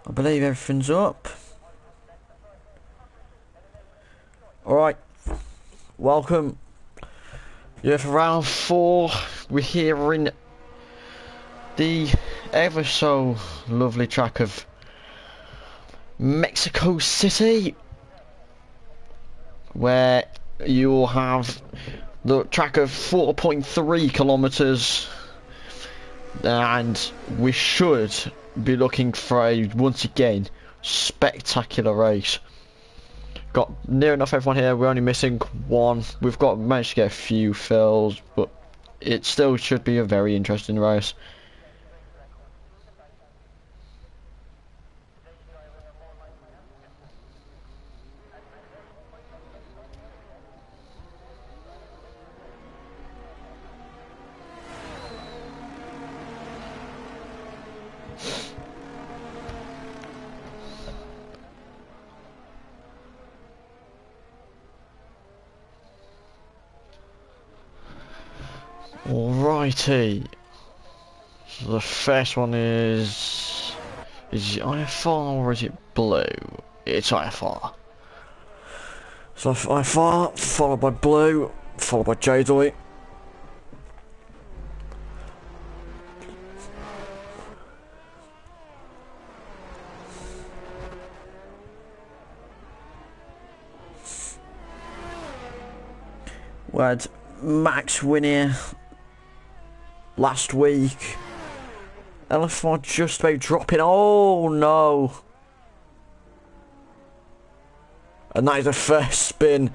I believe everything's up. Alright. Welcome. Yeah, for round 4, we're here in the ever so lovely track of Mexico City, where you'll have the track of 4.3 kilometers, and we should be looking for a, once again, spectacular race. Got near enough everyone here. We're only missing one. We've managed to get a few fills, but it still should be a very interesting race. Alrighty. So the first one is it IFR or is it blue? It's IFR. So IFR, followed by blue, followed by J-Doy. We had Max win here last week. LF4 just about dropping. Oh no! And that is the first spin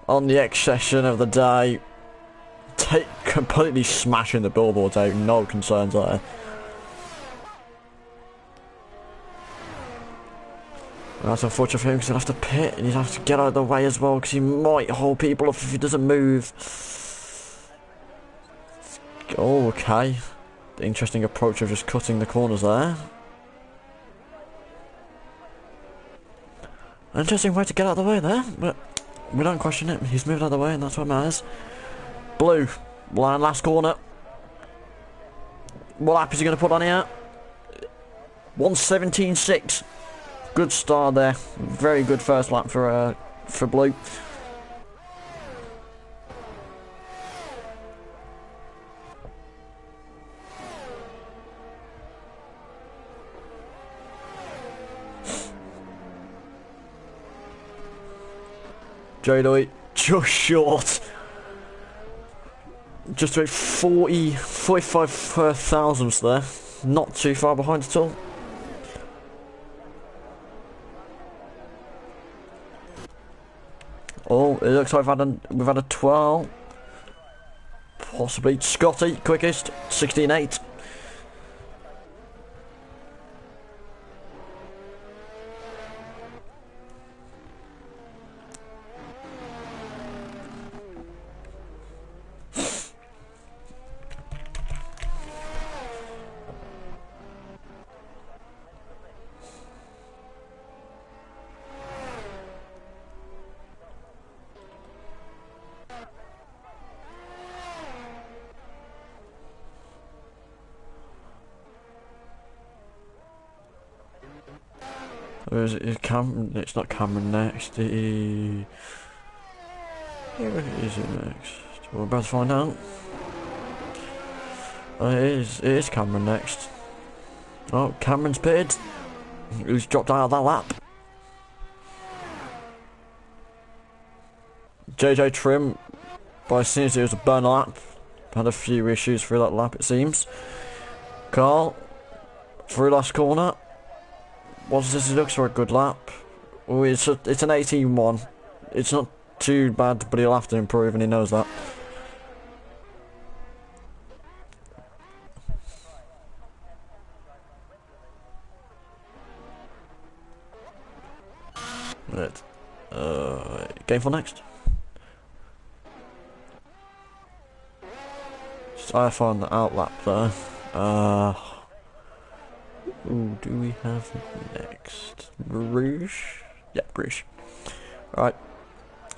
on the X session of the day. Completely smashing the billboards out. No concerns there. That's unfortunate for him because he'll have to pit and he'll have to get out of the way as well because he might hold people up if he doesn't move. Oh, okay. The interesting approach of just cutting the corners there. Interesting way to get out of the way there, but we don't question it. He's moved out of the way and that's what matters. Blue, line last corner. What lap is he going to put on here? 1:17.6. Good start there. Very good first lap for Blue. J-Doy just short. Just about 45 thousandths there. Not too far behind at all. Oh, it looks like we've had a 12. Possibly Scotty, quickest, 16.8. It's not Cameron next. Where is it next? We're about to find out. It is Cameron next. Oh, Cameron's pitted. Who's dropped out of that lap? JJ Trim, by as soon as it was a burn lap, had a few issues through that lap it seems. Carl, through last corner. What's this? It looks for a good lap. Oh, it's an 18-1. It's not too bad, but he'll have to improve, and he knows that. Right. Game for next. Just I find the outlap there. Who do we have next? Bruges? Yeah, Bruges. Alright.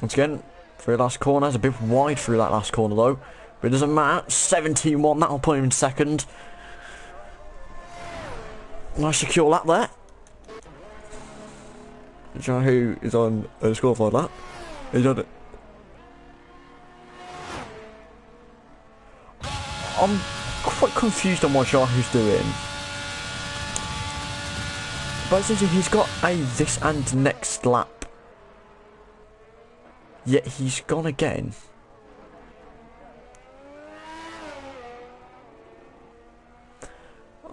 Once again, through the last corner. It's a bit wide through that last corner though. But it doesn't matter. 17-1. That'll put him in second. Nice secure lap there. Do you know who is on a disqualified lap? He's on it. I'm quite confused on what Yahoo's doing. But essentially he's got a this and next lap. Yet he's gone again.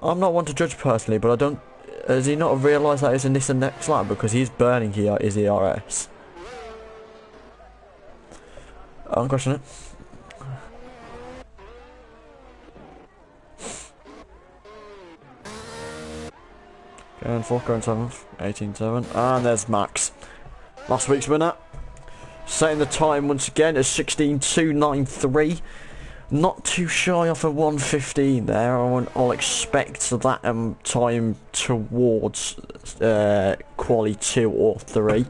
I'm not one to judge personally, but I don't... Has he not realised that it's a this and next lap? Because he's burning here his ERS. I don't question it. Going 4th, going 7th, 18-7, and there's Max. Last week's winner. Setting the time once again as 16.293. Not too shy off a 1:15 there. I'll expect that time towards quali 2 or 3.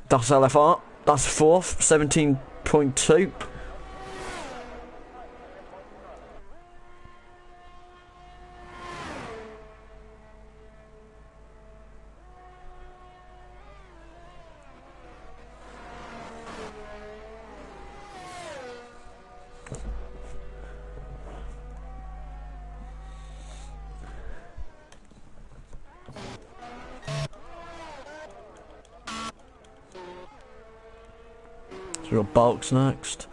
That's LFR. That's 4th, 17.2. So we've got Bulks next.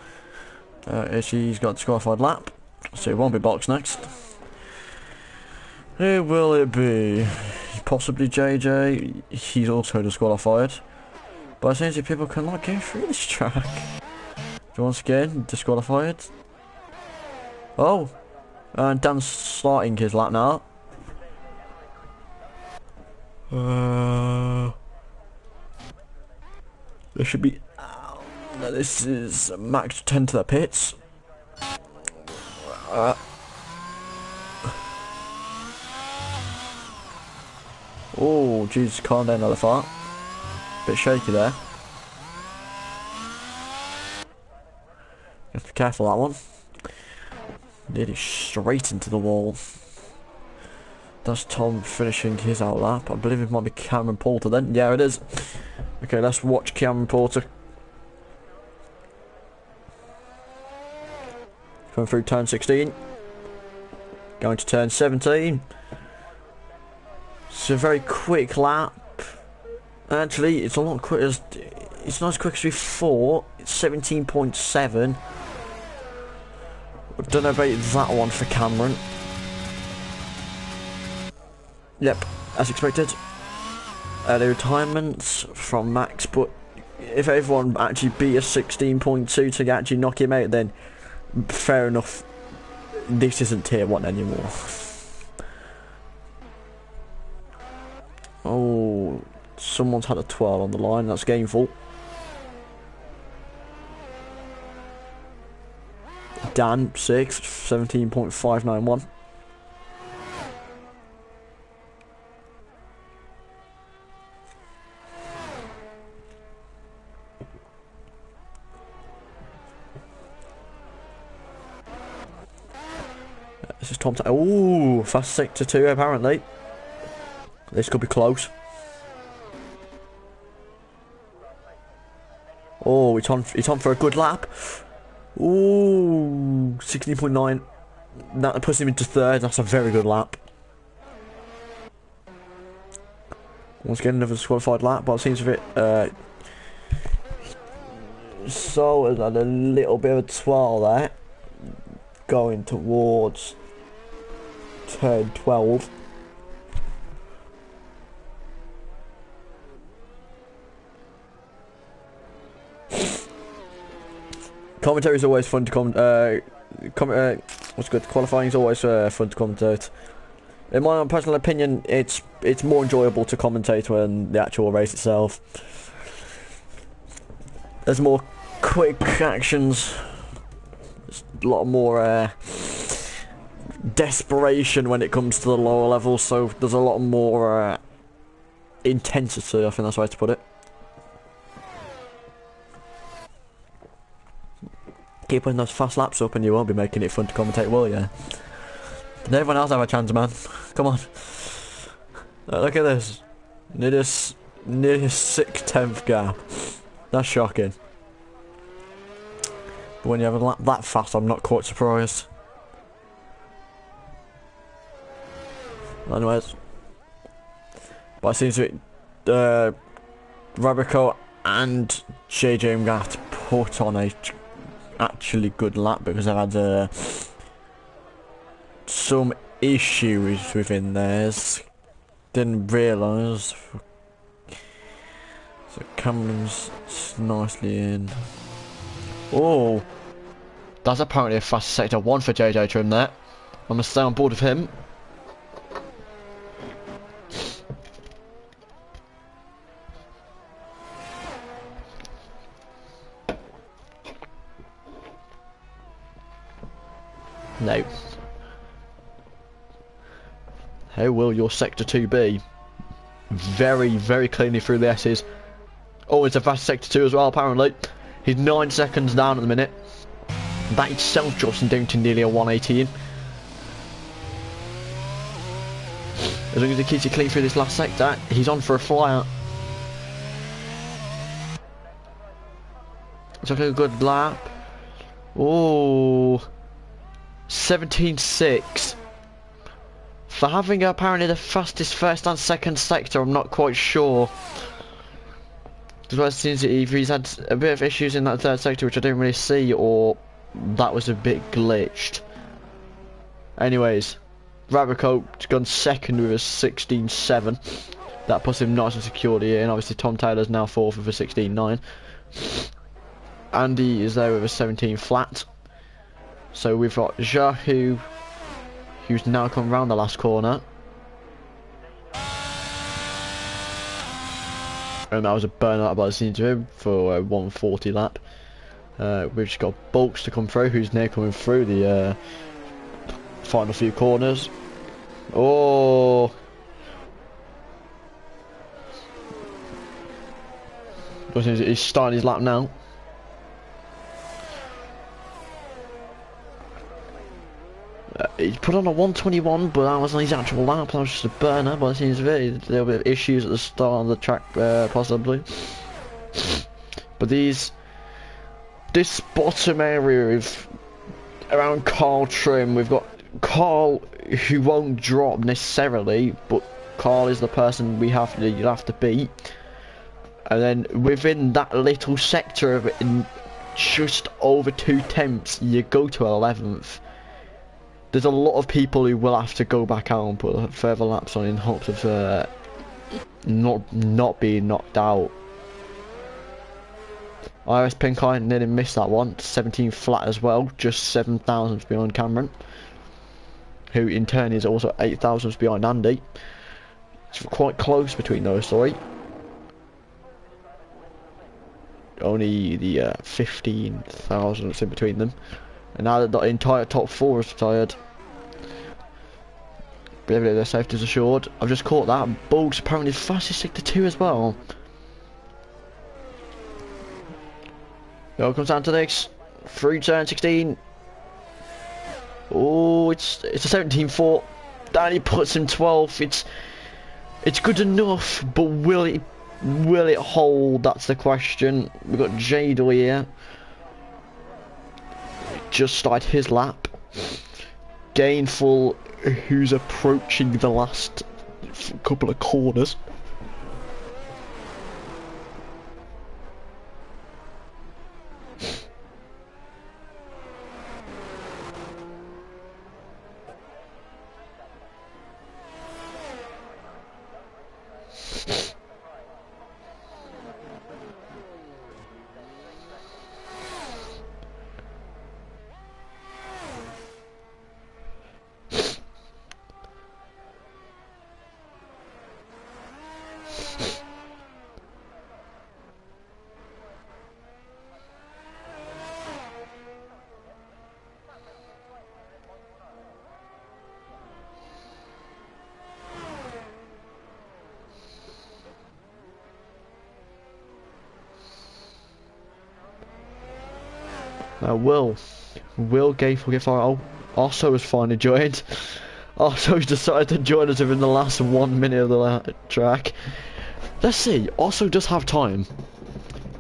She's got disqualified lap, so it won't be Bulks next. Who will it be? Possibly JJ. He's also disqualified. But essentially people cannot go through this track. Once again, disqualified. Oh! And Dan's starting his lap now. There should be... No, this is Max 10 to the pits. Oh, Jesus, calm down another fart. Bit shaky there. Have to be careful that one. Nearly straight into the wall. That's Tom finishing his out lap. I believe it might be Cameron Porter then. Yeah, it is. Okay, let's watch Cameron Porter. Coming through turn 16. Going to turn 17. It's a very quick lap. Actually, it's a lot quicker. It's not as quick as before. It's 17.7. I don't know about that one for Cameron. Yep, as expected. The retirements from Max, but if everyone actually beat a 16.2 to actually knock him out, then fair enough. This isn't tier 1 anymore. Oh, someone's had a twirl on the line. That's gameful. Dan, 6th, 17.591. This is Tom. Oh, fast 6 to 2 apparently. This could be close. Oh, it's on for a good lap. Ooh, 16.9. That puts him into 3rd. That's a very good lap. Once again, another disqualified lap, but it seems a bit. So has had a little bit of a twirl there, going towards turn 12. Commentary is always fun to what's good? Qualifying is always fun to commentate. In my own personal opinion, it's more enjoyable to commentate than the actual race itself. There's more quick actions. There's a lot more desperation when it comes to the lower levels. So there's a lot more intensity. I think that's the way to put it. Keep putting those fast laps up and you won't be making it fun to commentate, will you? Let everyone else have a chance, man. Come on. Look at this. Nearly a 6/10 gap. That's shocking. But when you have a lap that fast, I'm not quite surprised. Anyways. But it seems to be Rabico and JJ I'm gonna have to put on a actually good lap because I've had some issues within theirs. Didn't realise. So Cameron's nicely in. Oh, that's apparently a fast sector 1 for JJ Trim there. I'm gonna stay on board with him. No. How will your sector 2 be? Very, very cleanly through the S's. Oh, it's a fast sector 2 as well, apparently. He's 9 seconds down at the minute. That itself drops him down to nearly a 118. As long as he keeps it clean through this last sector, he's on for a flyout. Took a good lap. Oh, 17.6. For having apparently the fastest first and second sector, I'm not quite sure. Because it seems that either he's had a bit of issues in that third sector, which I didn't really see, or that was a bit glitched. Anyways, Rabico's gone second with a 16.7. That puts him nice and securely in. Obviously, Tom Taylor's now fourth with a 16.9. Andy is there with a 17 flat. So we've got Jahu, who's now come round the last corner. And that was a burnout by the scenes of him for a 140 lap. We've just got Bulks to come through, who's now coming through the final few corners. Oh! He's starting his lap now. He put on a 121, but that wasn't his actual lap. That was just a burner. But it seems very little bit of issues at the start of the track, possibly. But this bottom area around Carl Trim, we've got Carl, who won't drop necessarily, but Carl is the person you'll have to beat. And then within that little sector of it, in just over 2 tenths, you go to 11th. There's a lot of people who will have to go back out and put further laps on in hopes of not being knocked out. Iris Pinkeye nearly missed that one, 17 flat as well, just 7 thousandths behind Cameron, who in turn is also 8 thousandths behind Andy. It's quite close between those three. Only the 15 thousandths in between them. And now that the entire top 4 is retired, their safety is assured. I've just caught that. Bulls apparently fastest sector 2 as well. It all comes down to this. Through turn 16. Oh, it's a 17.4. Danny puts him 12th. It's good enough, but will it hold? That's the question. We've got Jadel here. Just started his lap. Gainful, who's approaching the last couple of corners. Will Gainful get far? Also was finally joined. Also decided to join us within the last 1 minute of the track. Let's see, Osso does have time.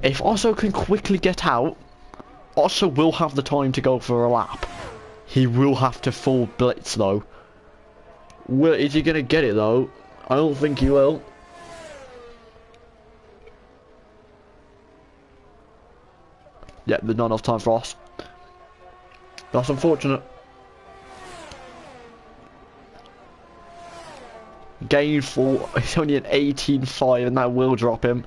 If Osso can quickly get out, Osso will have the time to go for a lap. He will have to full blitz though. Is he gonna get it though? I don't think he will. Yeah, there's not enough time for us. That's unfortunate. Gain for, it's only an 18.5 and that will drop him.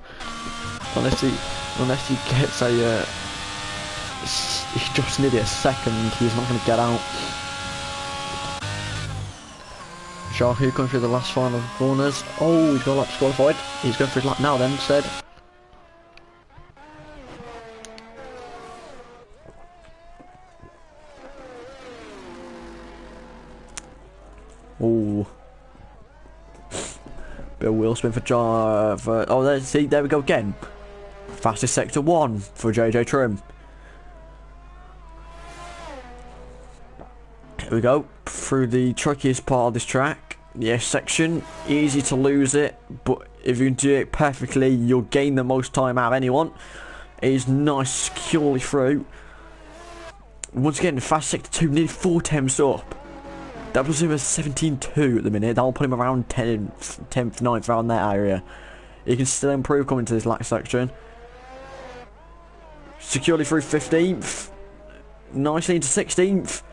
Unless he gets a, he's just nearly a second, he's not going to get out. Shahu going through the last final corners. Oh, he's got a lap disqualified. He's going for his lap now then, instead. Oh. Bill wheel spin for oh, there we go again. Fastest sector 1 for JJ Trim. Here we go, through the trickiest part of this track. The S section, easy to lose it, but if you do it perfectly, you'll gain the most time out of anyone. It is nice, securely through. Once again, fast sector 2, nearly 4 temps up. That puts him at 17.2 at the minute. That'll put him around 10th, 9th, around that area. He can still improve coming to this last section. Securely through 15th. Nicely into 16th.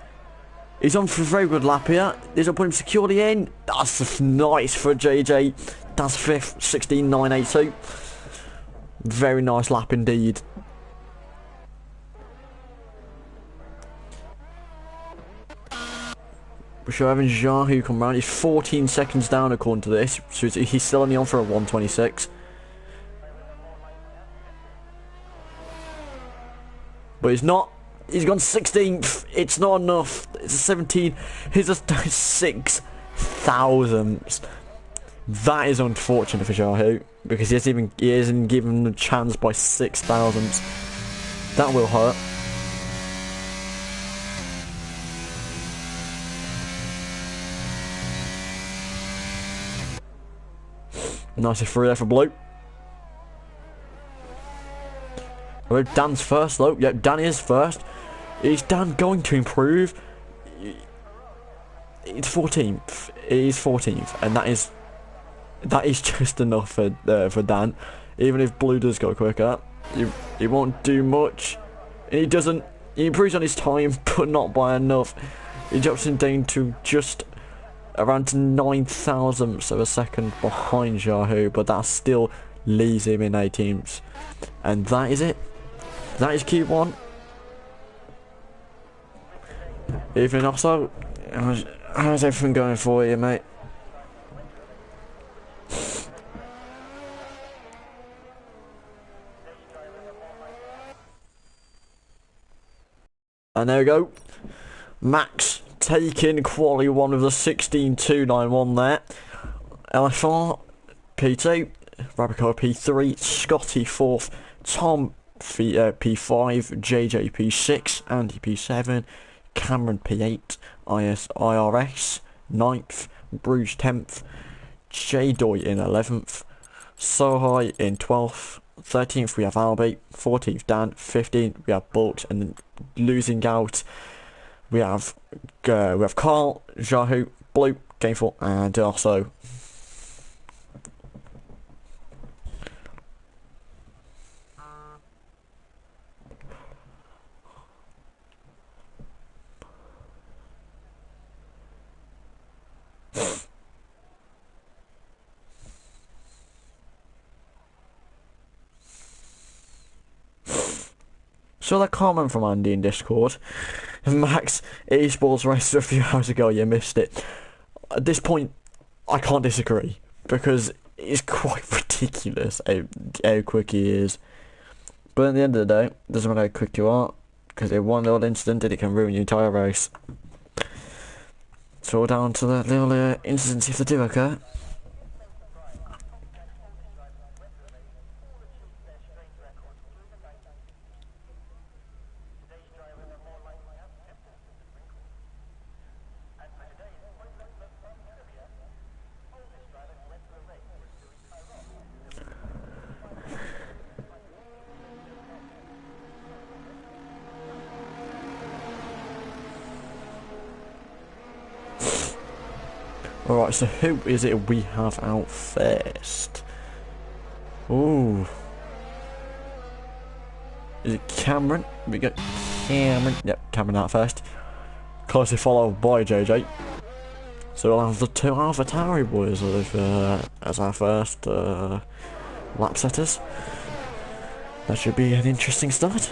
He's on for a very good lap here. This will put him securely in. That's nice for JJ. That's 5th, 16.982. Very nice lap indeed. We're sure having Jahu come round. He's 14 seconds down according to this, so he's still only on for a 126. But he's not. He's gone 16th. It's not enough. It's a 17. He's a 6 thousandths. That is unfortunate for Jahu because he isn't given a chance by 6 thousandths. That will hurt. Nice free there for Blue. Well, Dan's first though. Yep, Dan is first. Is Dan going to improve? It's 14th. It is 14th, and that is just enough for Dan. Even if Blue does go quicker, he won't do much. And he doesn't. He improves on his time, but not by enough. He drops him down to just around 9 thousandths of a second behind Jahu, but that still leaves him in 18th. And that is it. That is Q1. Evening also. How's everything going for you, mate? And there we go. Max taking quality 1 with the 16.291 there. LFR P2, Rabico P3, Scotty 4th, Tom P5, JJ P6, Andy P7, Cameron P8, IRS 9th, Bruges 10th, J Doy in 11th, Sohai in 12th, 13th we have Albie, 14th Dan, 15th we have Bulks, and then losing out we have Carl, Jahu, Blue, Gameful, and also so that comment from Andy in Discord. Max esports race a few hours ago, you missed it. At this point, I can't disagree because it's quite ridiculous how quick he is. But at the end of the day, it doesn't matter how quick you are, because in one little incident it can ruin your entire race. It's all down to the little incidents if they do occur. Alright, so who is it we have out first? Ooh. Is it Cameron? We got Cameron. Yep, Cameron out first. Closely followed by JJ. So we'll have the two AlphaTauri boys as our first lap setters. That should be an interesting start.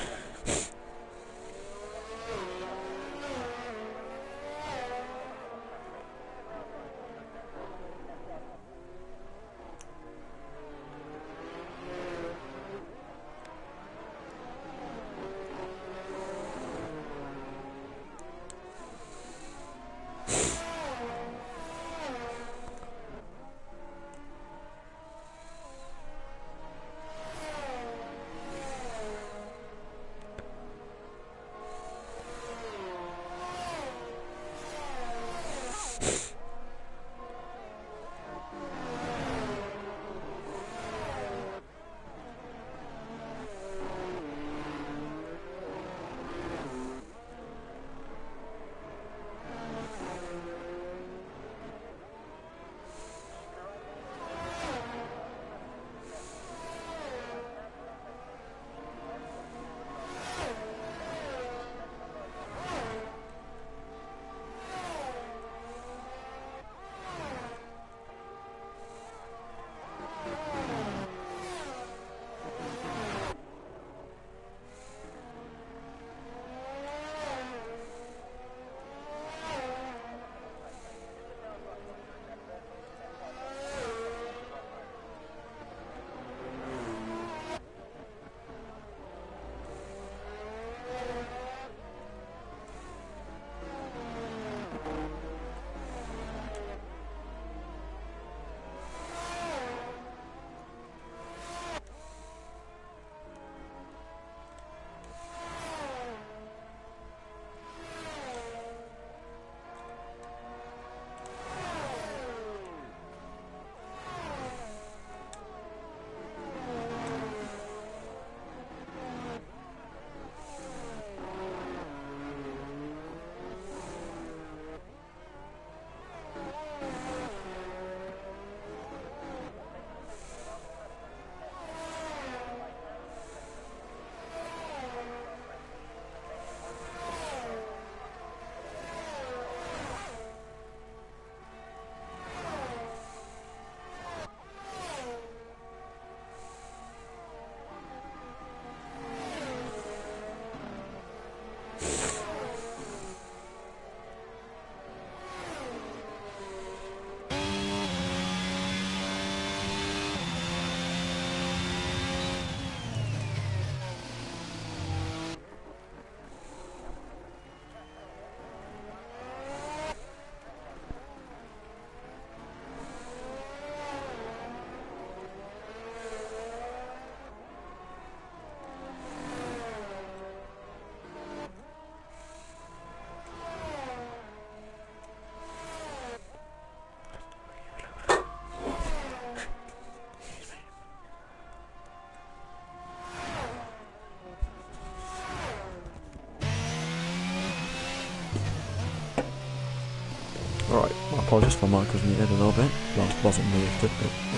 Alright, my apologies, my mic was muted a little bit. Well, it wasn't muted,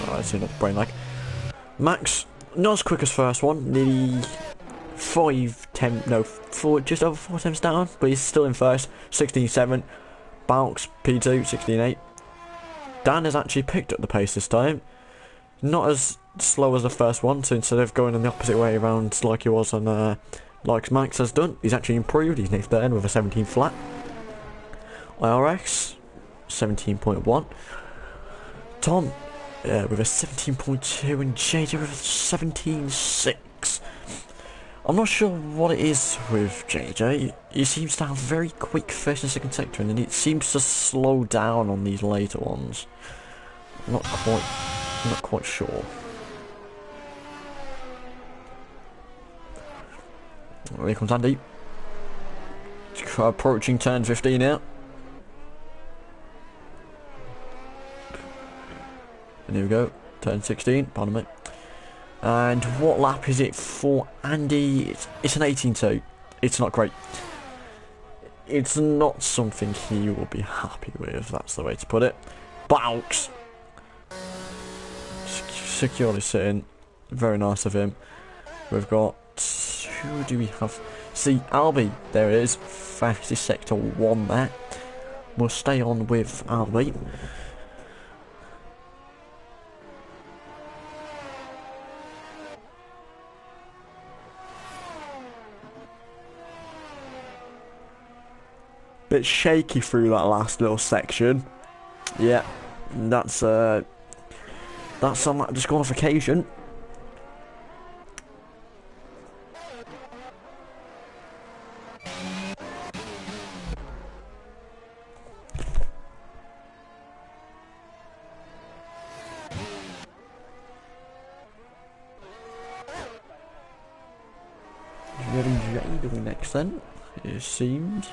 but I see that brain lag. Max, not as quick as first one, nearly 4, just over 4 attempts down, but he's still in first, 16.7. Balks, P2, 16.8. Dan has actually picked up the pace this time. Not as slow as the first one, so instead of going in the opposite way around like he was on, like Max has done, he's actually improved. He's next third with a 17 flat. IRX, 17.1. Tom with a 17.2 and JJ with a 17.6. I'm not sure what it is with JJ. He seems to have very quick first and second sector, and then it seems to slow down on these later ones. I'm not quite sure. Here comes Andy. Approaching turn 15 now. And here we go, turn 16, pardon me. And what lap is it for Andy? It's an 18.2. It's not great. It's not something he will be happy with, that's the way to put it. Bounce! Securely sitting. Very nice of him. We've got... who do we have? See, Albie, there it is. Fastest sector 1 there. We'll stay on with Albie. Bit shaky through that last little section. Yeah, that's on that disqualification. Getting Jade next then, it seems.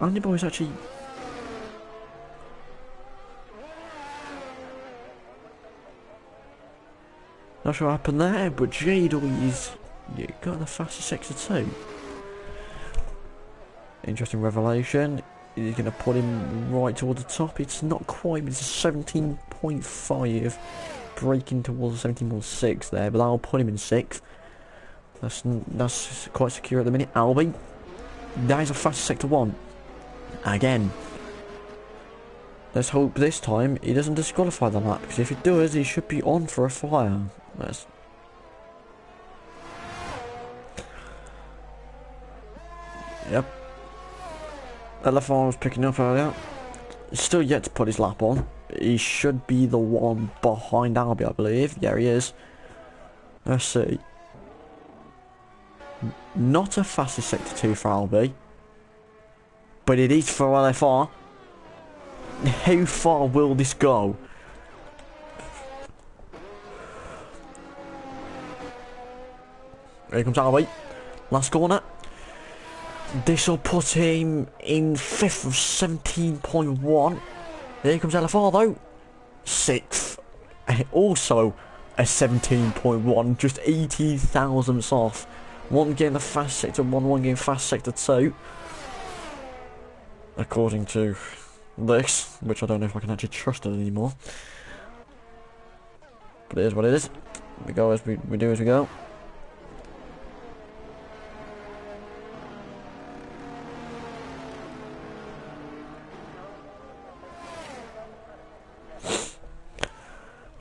Andy Boy's actually... not sure what happened there, but Jade is got the fastest sector 2. Interesting revelation. He's going to put him right towards the top. It's not quite, but it's a 17.5, breaking towards 17.6 there, but that'll put him in 6th. That's quite secure at the minute. Albie, that is a fastest sector 1. Again. Let's hope this time he doesn't disqualify the lap, because if it does, he should be on for a fire. Let's... yep. LFR was picking up earlier. He's still yet to put his lap on. He should be the one behind Albie, I believe. Yeah, he is. Let's see. Not a fastest sector 2 for Albie, but it is for LFR. How far will this go? Here comes Albie. Last corner. This will put him in 5th of 17.1. Here comes LFR though. 6th. Also a 17.1. Just 80 thousandths off. One game the fast sector 1, one game fast sector 2. According to this, which I don't know if I can actually trust it anymore. But it is what it is. We go as we do as we go.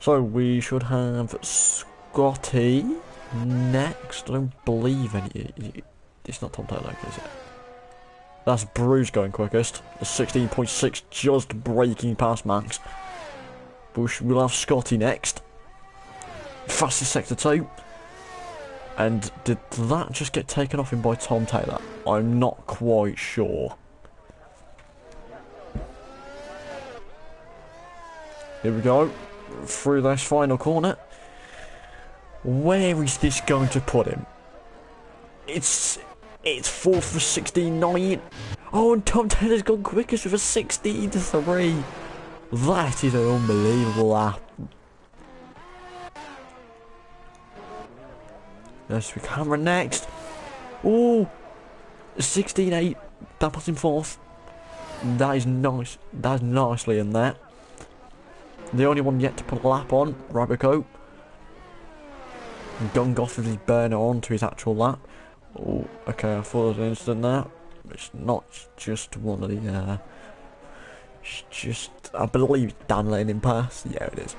So we should have Scotty next. I don't believe any. It's not Tom Taylor, is it? That's Bruce going quickest. The 16.6 just breaking past Max. We'll have Scotty next. Fastest sector 2. And did that just get taken off him by Tom Taylor? I'm not quite sure. Here we go. Through this final corner. Where is this going to put him? It's 4th for 16.9. Oh, and Tom Taylor's gone quickest with a 16.3. That is an unbelievable lap. Yes, we Cameron next. Oh, 16.8. That puts him 4th. That is nice. That's nicely in there. The only one yet to put a lap on, Rabico. Gong off with his burner onto his actual lap. Oh, okay, I thought there was an incident there. It's not just one of the, it's just, I believe Dan letting him pass. Yeah, it is.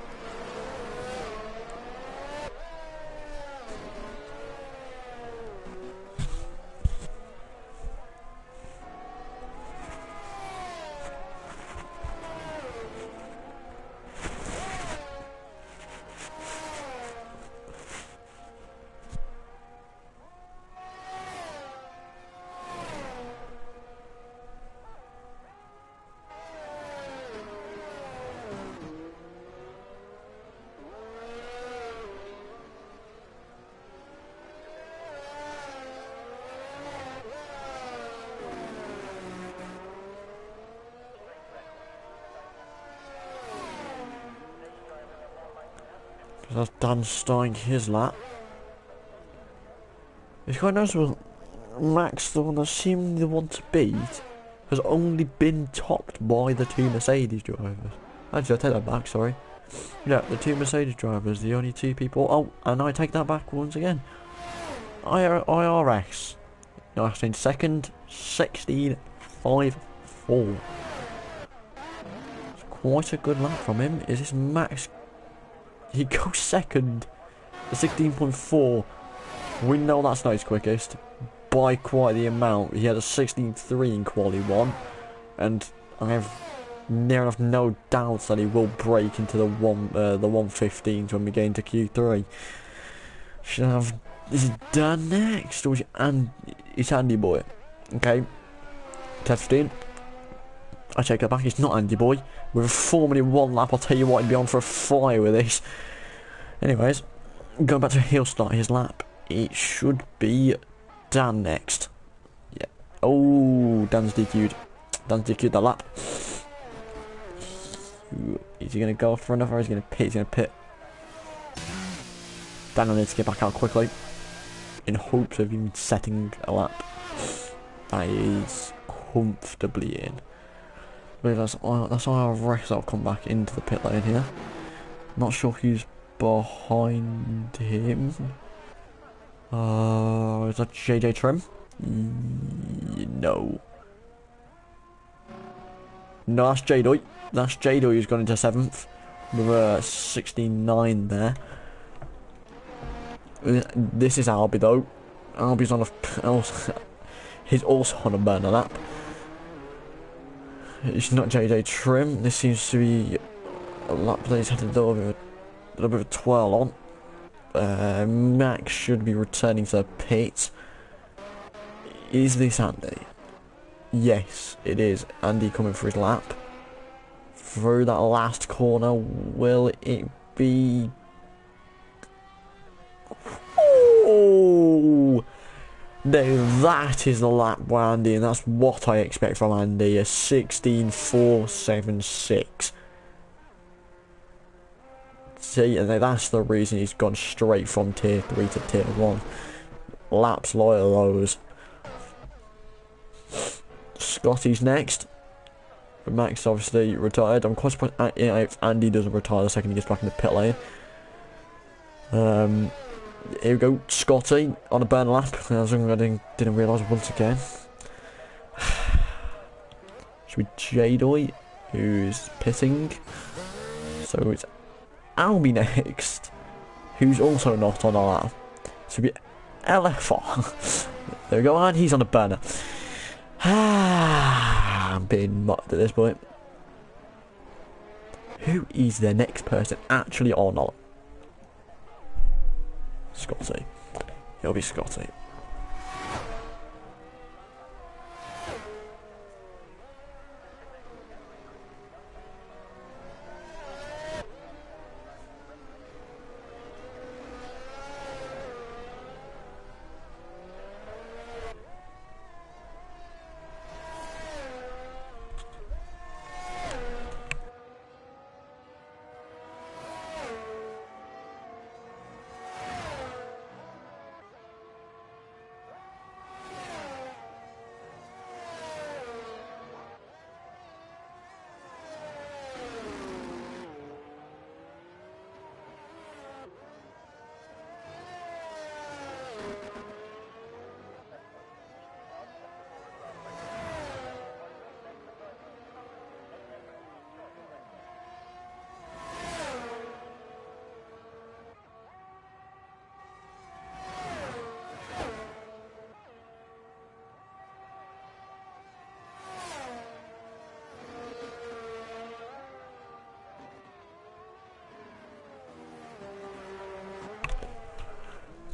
That's Dan starting his lap. It's quite noticeable. Max, the one that seemed the one to beat, has only been topped by the 2 Mercedes drivers. Actually, I take that back, sorry. Yeah, the 2 Mercedes drivers, the only 2 people. Oh, and I take that back once again. IRS. Nice in second, 16.54. It's quite a good lap from him. Is this Max? He goes second, 16.4. We know that's not his quickest by quite the amount. He had a 16.3 in quali 1, and I have near enough no doubts that he will break into the 115s when we get into Q3. Should have this is done next, or is it's Andy Boy. Okay, 10-15. I take that back. It's not Andy Boy. With a 4-minute 1 lap, I'll tell you what, he'd be on for a fly with this. Anyways, going back to he'll start his lap. It should be Dan next. Yeah. Oh, Dan's DQ'd. Dan's DQ'd that lap. Is he going to go for another, or is he going to pit? He's going to pit. Dan will need to get back out quickly in hopes of him setting a lap that is comfortably in. But that's IRS that'll come back into the pit lane here. Not sure who's behind him. Is that JJ Trim? No. No, that's J-Doy. That's J-Doy who's gone into 7th with a 16.9 there. This is Albie though. Albie's on a... he's also on a burner lap. It's not JJ Trim. This seems to be a lap that he's had a little bit of a twirl on. Max should be returning to the pit. Is this Andy? Yes, it is. Andy coming for his lap. Through that last corner, will it be... Oh! No, that is the lap by Andy, and that's what I expect from Andy, a 16.476. See, and that's the reason he's gone straight from tier 3 to tier 1. Laps like those. Scotty's next. But Max obviously retired. I'm quite surprised if Andy doesn't retire the second he gets back in the pit lane. Here we go, Scotty on a burn lap. As I didn't realise once again. Should be J-Doy who's pitting. So it's Albie next, who's also not on a lap. So it'll be LFR. There we go, and he's on a burner. I'm being mocked at this point. Who is the next person actually on a lap? Scotty. It'll be Scotty.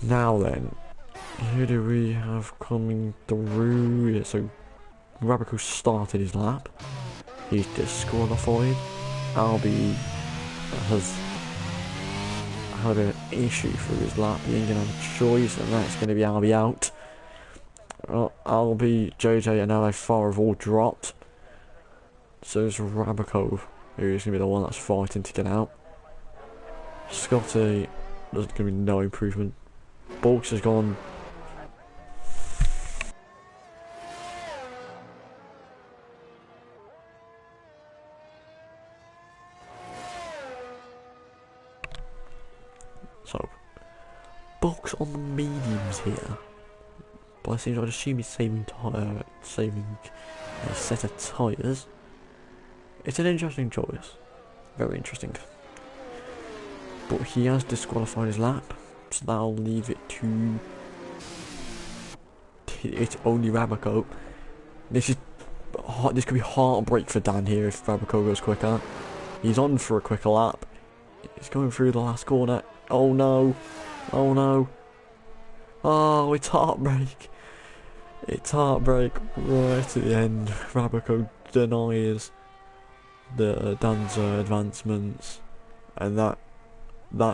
Now then, who do we have coming through? Yeah, so Rabico started his lap. He's disqualified. Albie has had an issue through his lap. He ain't gonna have a choice, and that's gonna be Albie out. Albie, JJ, and LA4 have all dropped. So it's Rabico who's gonna be the one that's fighting to get out. Scotty, there's gonna be no improvement. Bulks has gone. So, box on the mediums here. But I seems I'd assume he's saving a set of tyres. It's an interesting choice. Very interesting. But he has disqualified his lap, so that'll leave it to... It's only Rabico. This could be heartbreak for Dan here if Rabico goes quicker. He's on for a quicker lap. He's going through the last corner. Oh no. Oh no. Oh, it's heartbreak. It's heartbreak right at the end. Rabico denies Dan's advancements, and that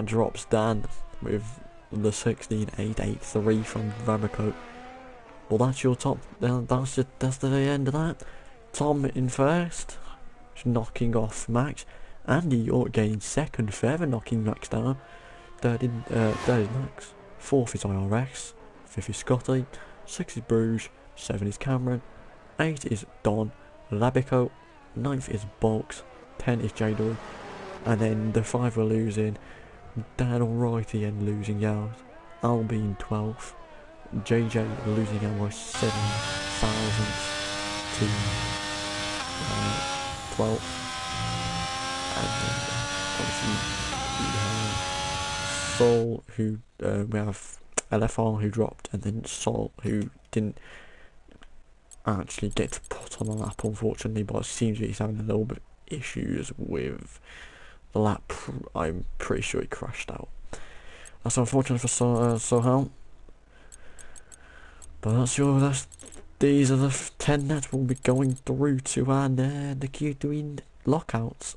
drops Dan with the 16.883 from Rabico. Well, that's your top. That's the end of that. Tom in first, knocking off Max. Andy York getting second, further knocking Max down. Third is Max. Fourth is IRX. Fifth is Scotty. Sixth is Bruges. 7 is Cameron. 8 is Don Labico. 9th is Bulks. 10 is Jador. And then the 5 are losing. Dan right at the end losing out. Albin 12th. JJ losing out by 7 thousandths to 12th. And then obviously we have Sol, who we have LFR who dropped, and then Sol who didn't actually get put on the lap unfortunately, but it seems he's having a little bit of issues with the lap. I'm pretty sure he crashed out. That's unfortunate for Sohal. But these are the 10 that will be going through to the Q3 lockouts.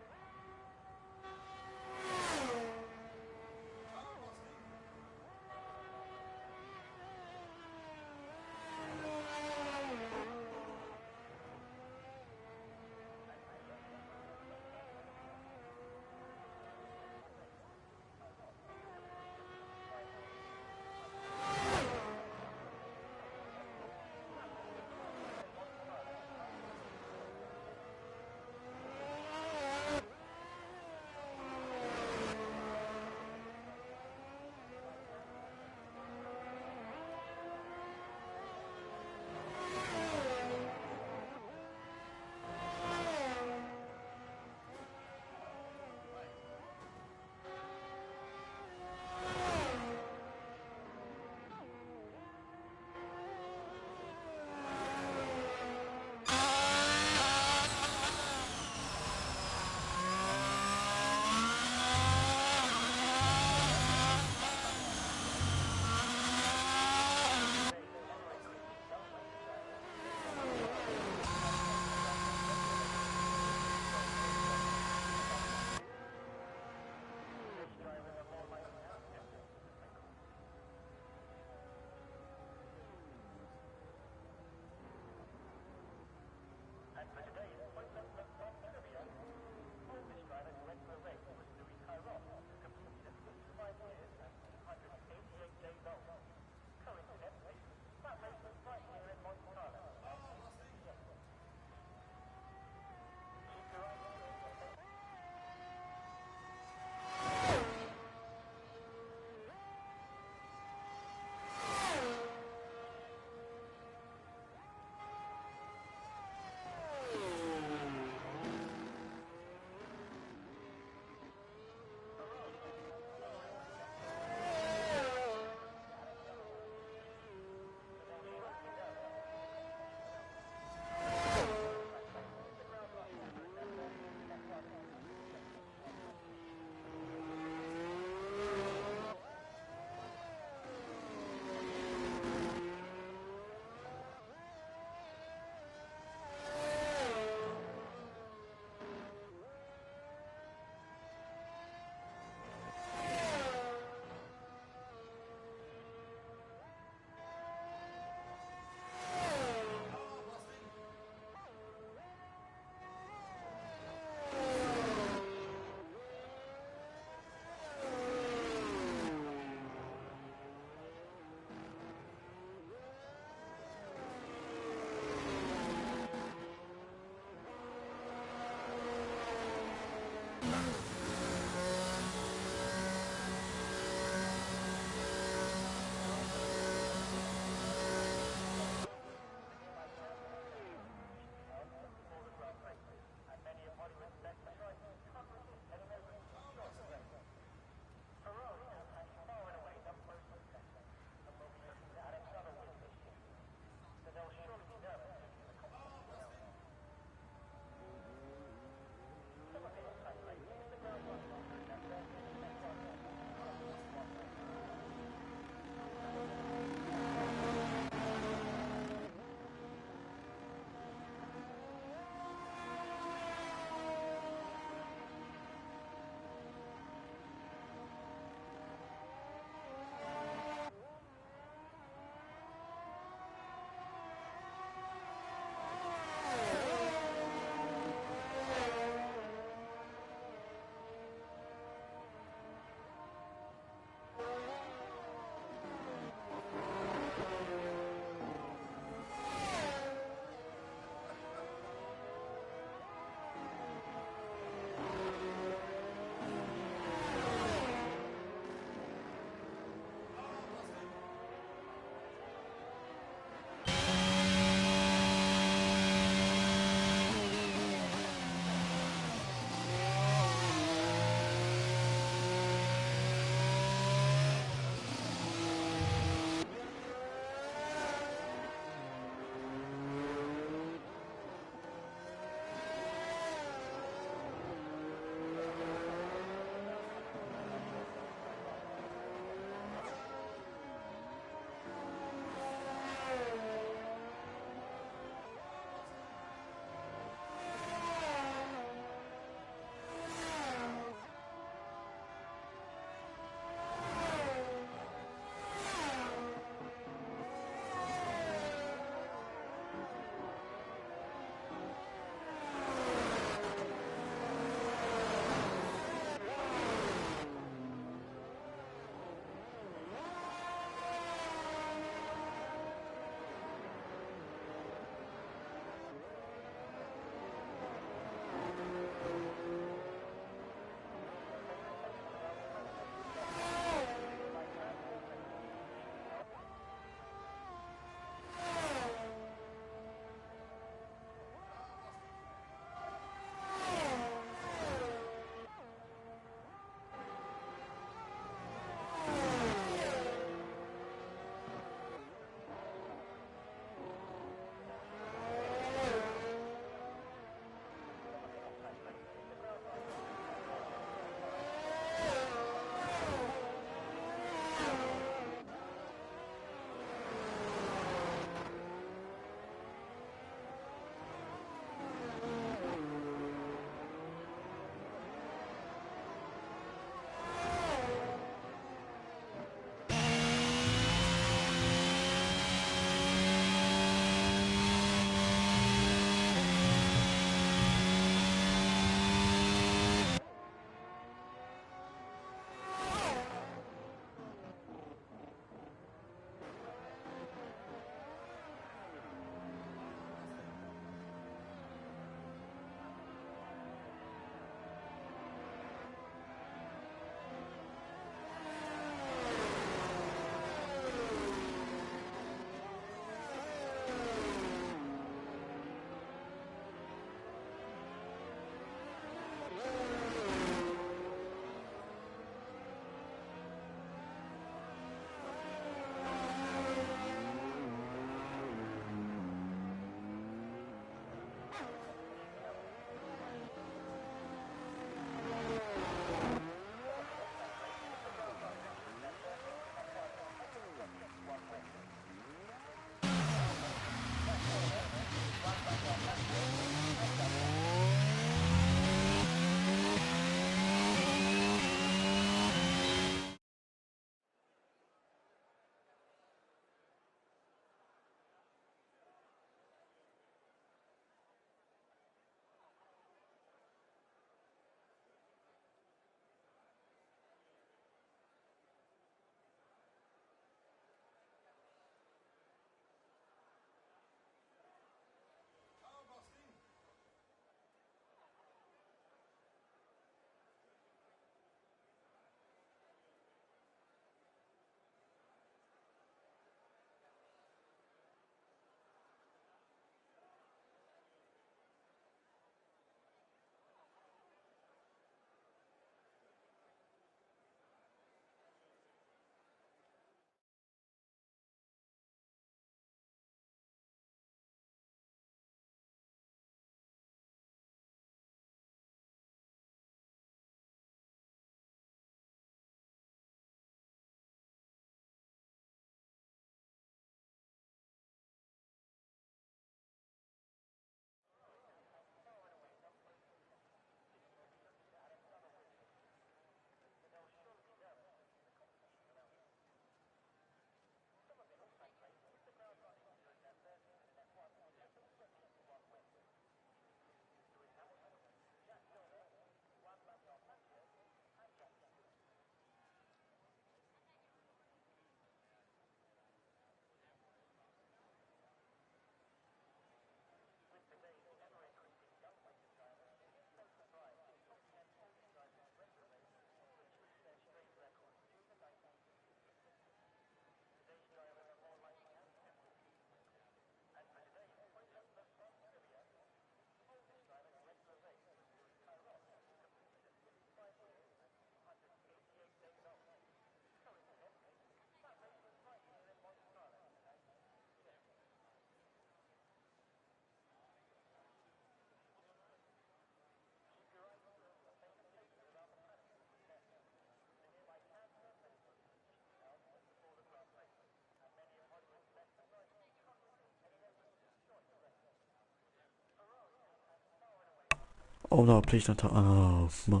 Oh no, please don't talk. Oh my.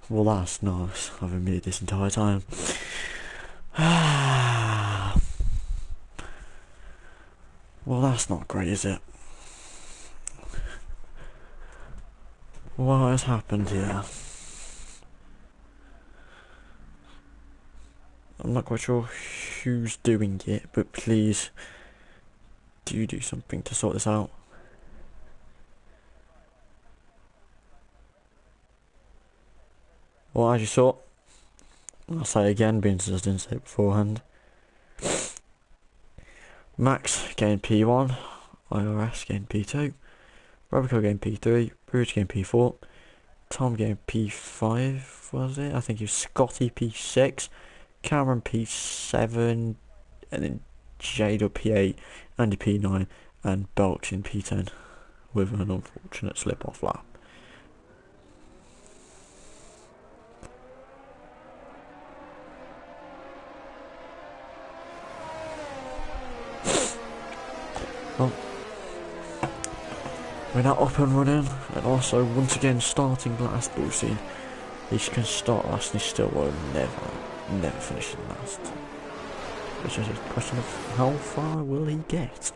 Well, that's nice. I've been muted this entire time. Well, that's not great, is it? What has happened here? I'm not quite sure who's doing it, but please do something to sort this out. Well, as you saw, I'll say again, being as I didn't say it beforehand. Max gained P1, IRS gained P2, Robico gained P3, Bruce gained P4, Tom gained P5, was it? I think he was Scotty P6, Cameron P7, and then Jade up P8, Andy P9, and Belks in P10, with an unfortunate slip-off lap. Well, we're now up and running, and also once again starting last, but we've seen he can start last and he still will never finish in last. It's just a question of how far will he get.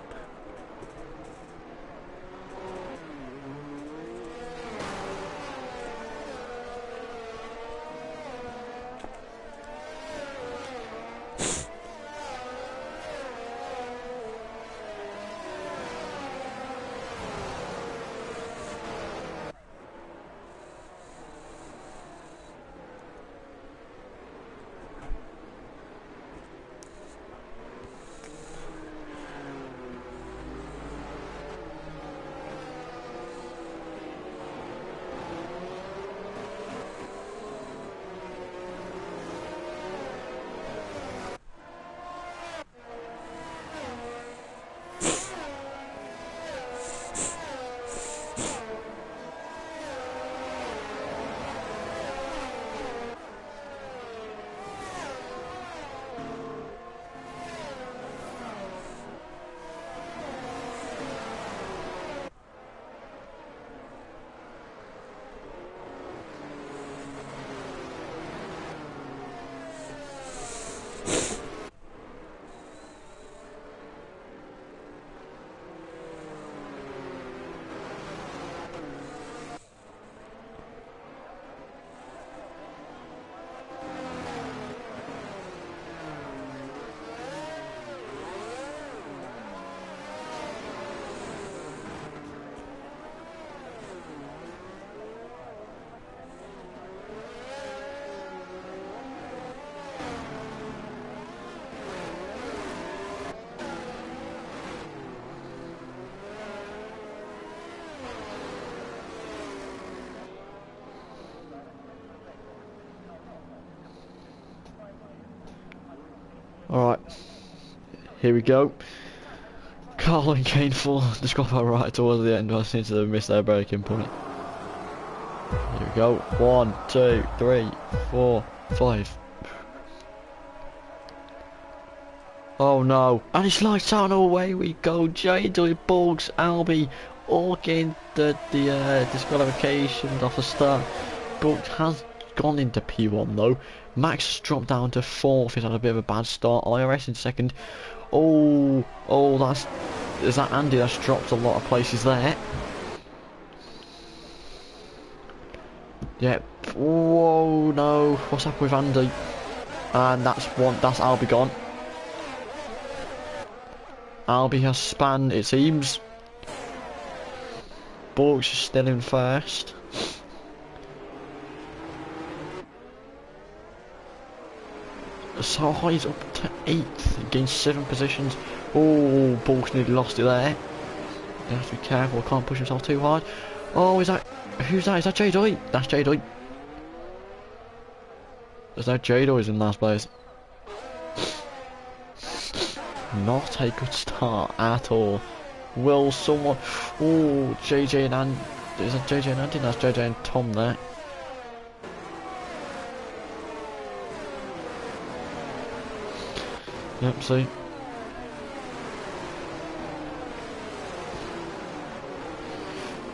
Alright, here we go. Carl and Kane for disqualified right towards the end. I seem to have missed their breaking point. Here we go. 1, 2, 3, 4, 5. Oh no. And it's lights out and away we go. J.W. Bugs, Albie, all getting the disqualification off the start. Bugs has gone into P1 though. Max has dropped down to 4th. He's had a bit of a bad start. IRS in 2nd. Oh, is that Andy that's dropped a lot of places there? Yep. Whoa, no. What's happened with Andy? And that's Albie gone. Albie has spanned, it seems. Bugs is still in first. So he's up to 8th, he gained 7 positions. Oh, Bugs nearly lost it there. You have to be careful, can't push himself too hard. Oh, who's that? Is that J-Doy? That's J-Doy. There's no J-Doy's in last place. Not a good start at all. Will someone... Oh, JJ and Andy. Is that JJ and Andy? That's JJ and Tom there. Yep, see.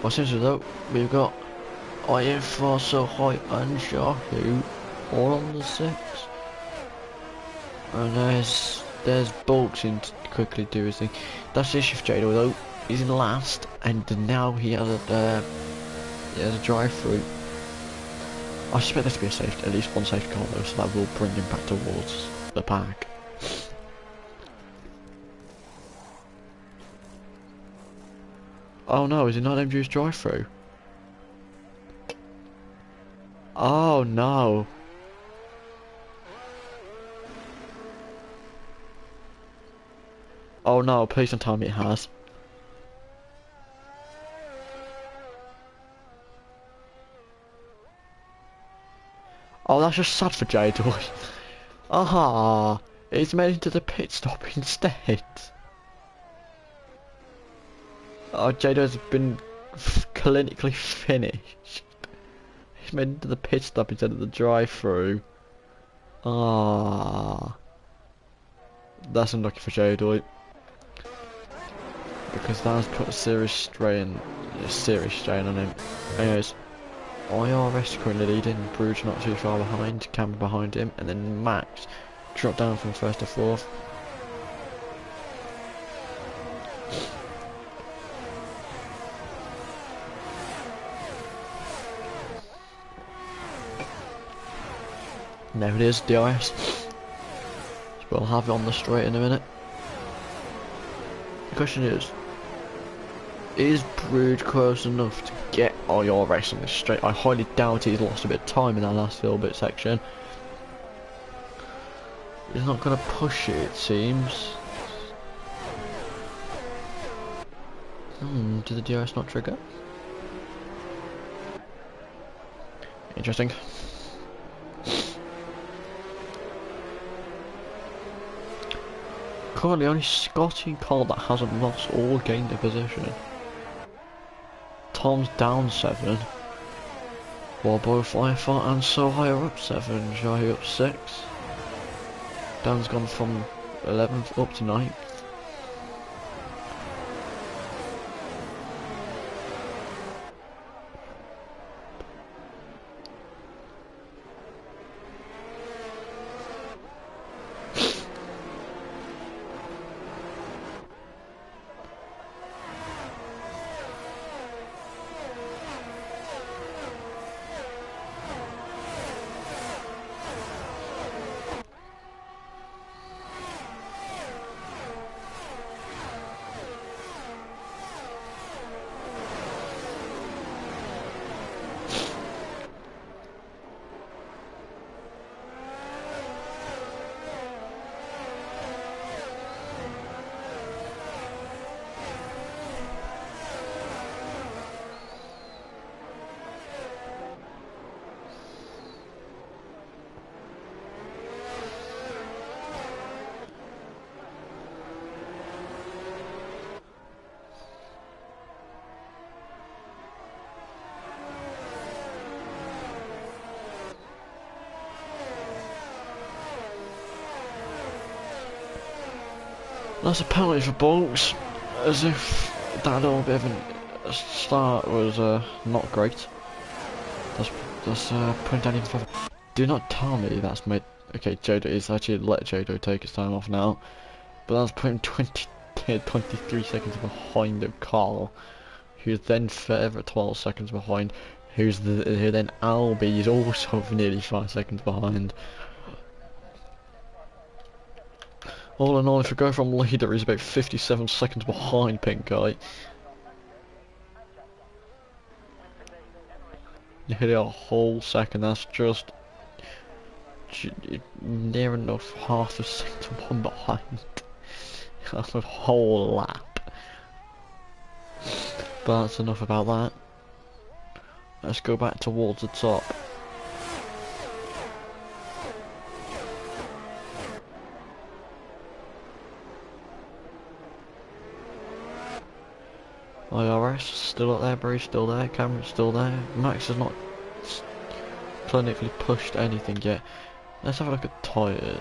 What's interesting though, we've got I am far so high and Yahoo, all on the 6. And there's Bulks in to quickly do his thing. That's the issue for Jado though. He's in last, and now he has a drive-through. I expect there to be a safe, at least one safety car though, so that will bring him back towards the pack. Oh no, is it not MG's drive-through? Oh no. Oh no, please don't tell me it has. Oh, that's just sad for J-Doy. Aha! It's made into the pit stop instead. Oh, J-Doy's been clinically finished. He's made into the pit stop instead of the drive-through. Ah, that's unlucky for J-Doy. Because that has put a serious strain on him. Anyways, IRS currently leading, Bruges not too far behind, Cameron behind him, and then Max dropped down from 1st to 4th. There it is, DRS. We'll have it on the straight in a minute. The question is Bruges close enough to get IRS on this straight? I highly doubt he's lost a bit of time in that last little bit section. He's not going to push it seems. Did the DRS not trigger? Interesting. Currently only Scotty Cole that hasn't lost or gained a position. Tom's down 7, while both Firefight and Sohai are up 7, Jahi up 6. Dan's gone from 11th up to 9th. That's a penalty for Bolts, as if that little bit of a start was not great. That's putting down even further. Do not tell me that's made. Okay, Jodo is actually let Jodo take his time off now, but that's putting 23 seconds behind of Carl, who's then further 12 seconds behind. Who then Albie is also nearly 5 seconds behind. All in all, if we go from leader, he's about 57 seconds behind Pink Eye. You hit it a whole second, that's just near enough half a second one behind. That's a whole lap. But that's enough about that. Let's go back towards the top. IRS still up there, Bruce still there, Cameron's still there. Max has not clinically pushed anything yet. Let's have a look at tyres.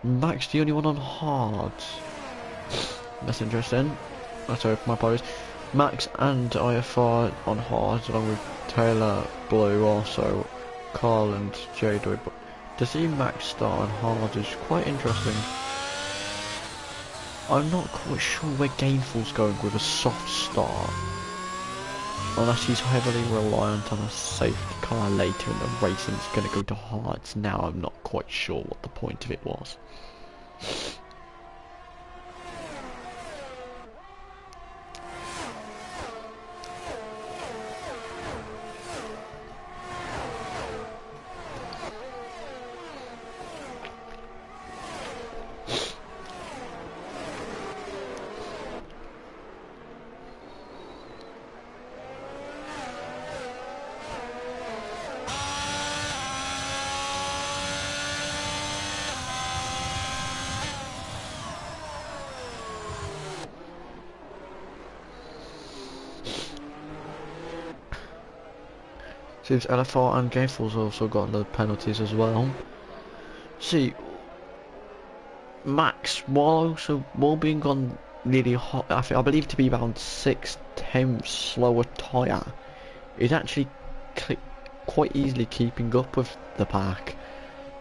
Max the only one on hard. That's interesting. Let's open my apologies. Max and IFR on hard, along with Taylor Blue, also Carl and Jado. But to see Max start on hard is quite interesting. I'm not quite sure where Gainful's going with a soft start, unless he's heavily reliant on a safety car later in the race and it's going to go to hards. Now I'm not quite sure what the point of it was. Seems LFR and Gainful's also got the penalties as well. See, Max, while being on nearly hot, I believe to be around 6/10 slower tyre, is actually quite easily keeping up with the pack.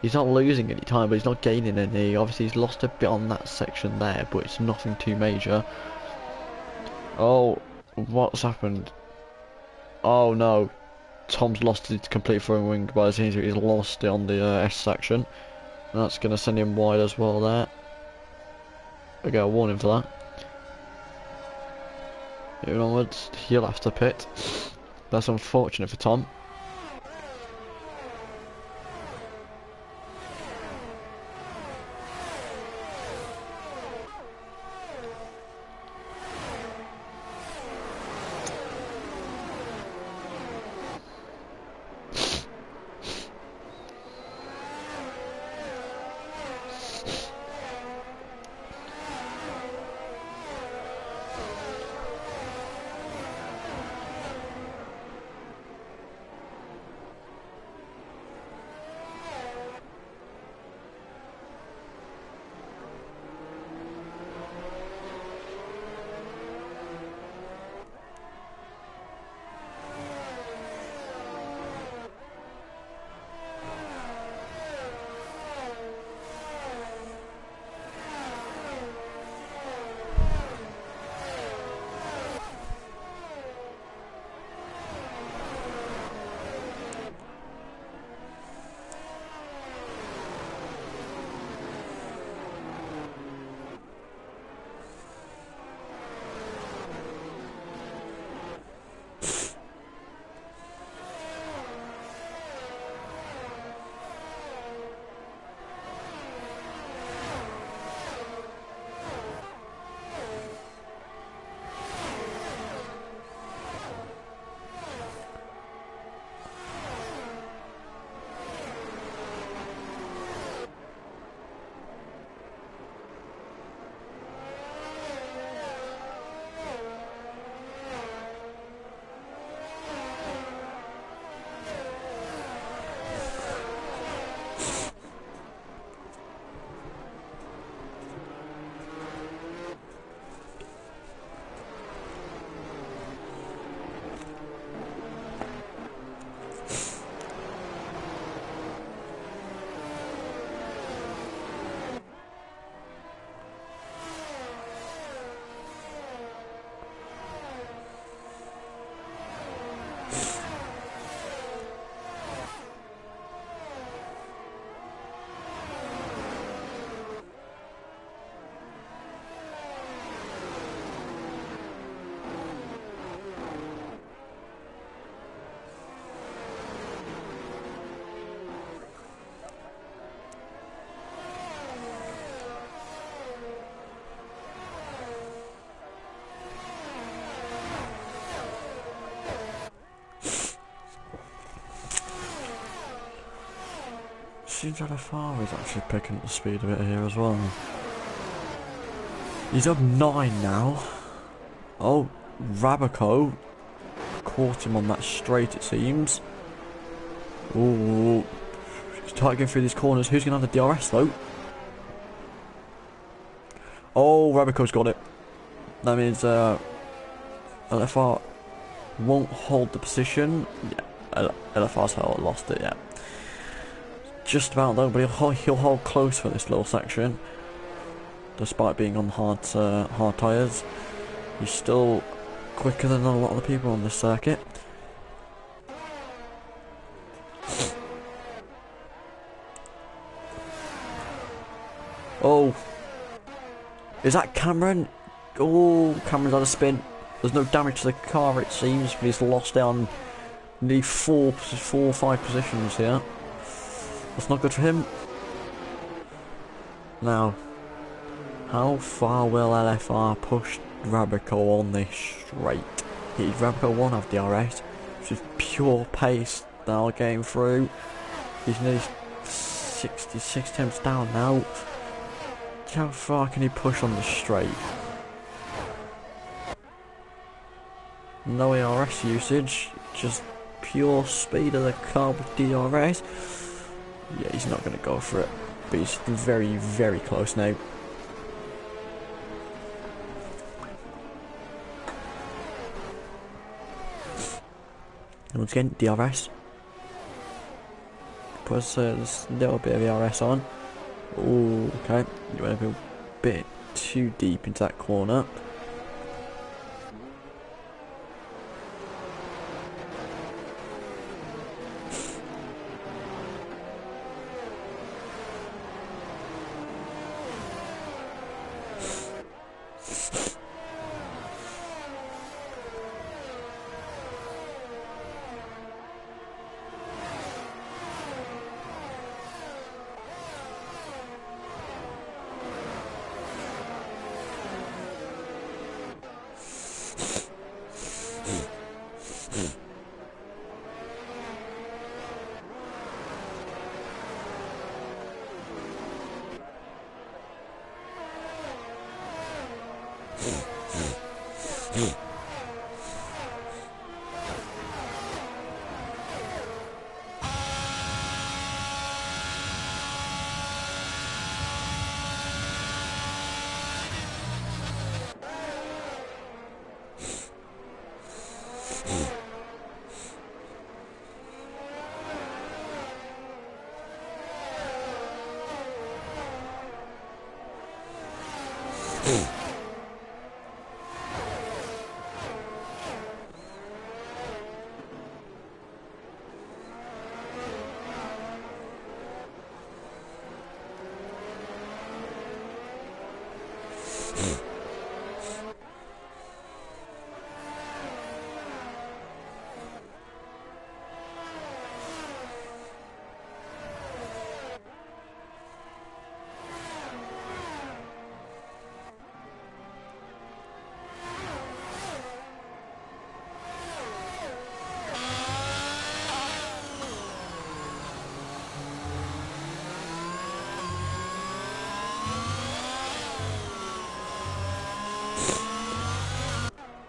He's not losing any time, but he's not gaining any. Obviously, he's lost a bit on that section there, but it's nothing too major. Oh, what's happened? Oh no. Tom's lost his complete front wing by the seems he's lost it on the S section. And that's going to send him wide as well there. I get a warning for that. Moving onwards, he'll have to pit. That's unfortunate for Tom. Seems like LFR is actually picking up the speed a bit here as well. He's up 9 now. Oh, Rabico caught him on that straight, it seems. Ooh, he's tight going through these corners. Who's going to have the DRS though? Oh, Rabico's got it. That means LFR won't hold the position. Yeah, LFR's lost it, yeah. Just about though, but he'll hold close for this little section. Despite being on hard tyres, he's still quicker than a lot of the people on this circuit. Oh, is that Cameron? Oh, Cameron's on a spin. There's no damage to the car, it seems, but he's lost down the four or five positions here. That's not good for him. Now, how far will LFR push Rabico on this straight? Rabico won't have DRS, which is pure pace now getting through. He's nearly 66 attempts down now. How far can he push on the straight? No ARS usage, just pure speed of the car with DRS. Yeah, he's not going to go for it, but he's very, very close now. And once again, DRS. Puts a little bit of DRS on. Oh, okay. You went a bit too deep into that corner.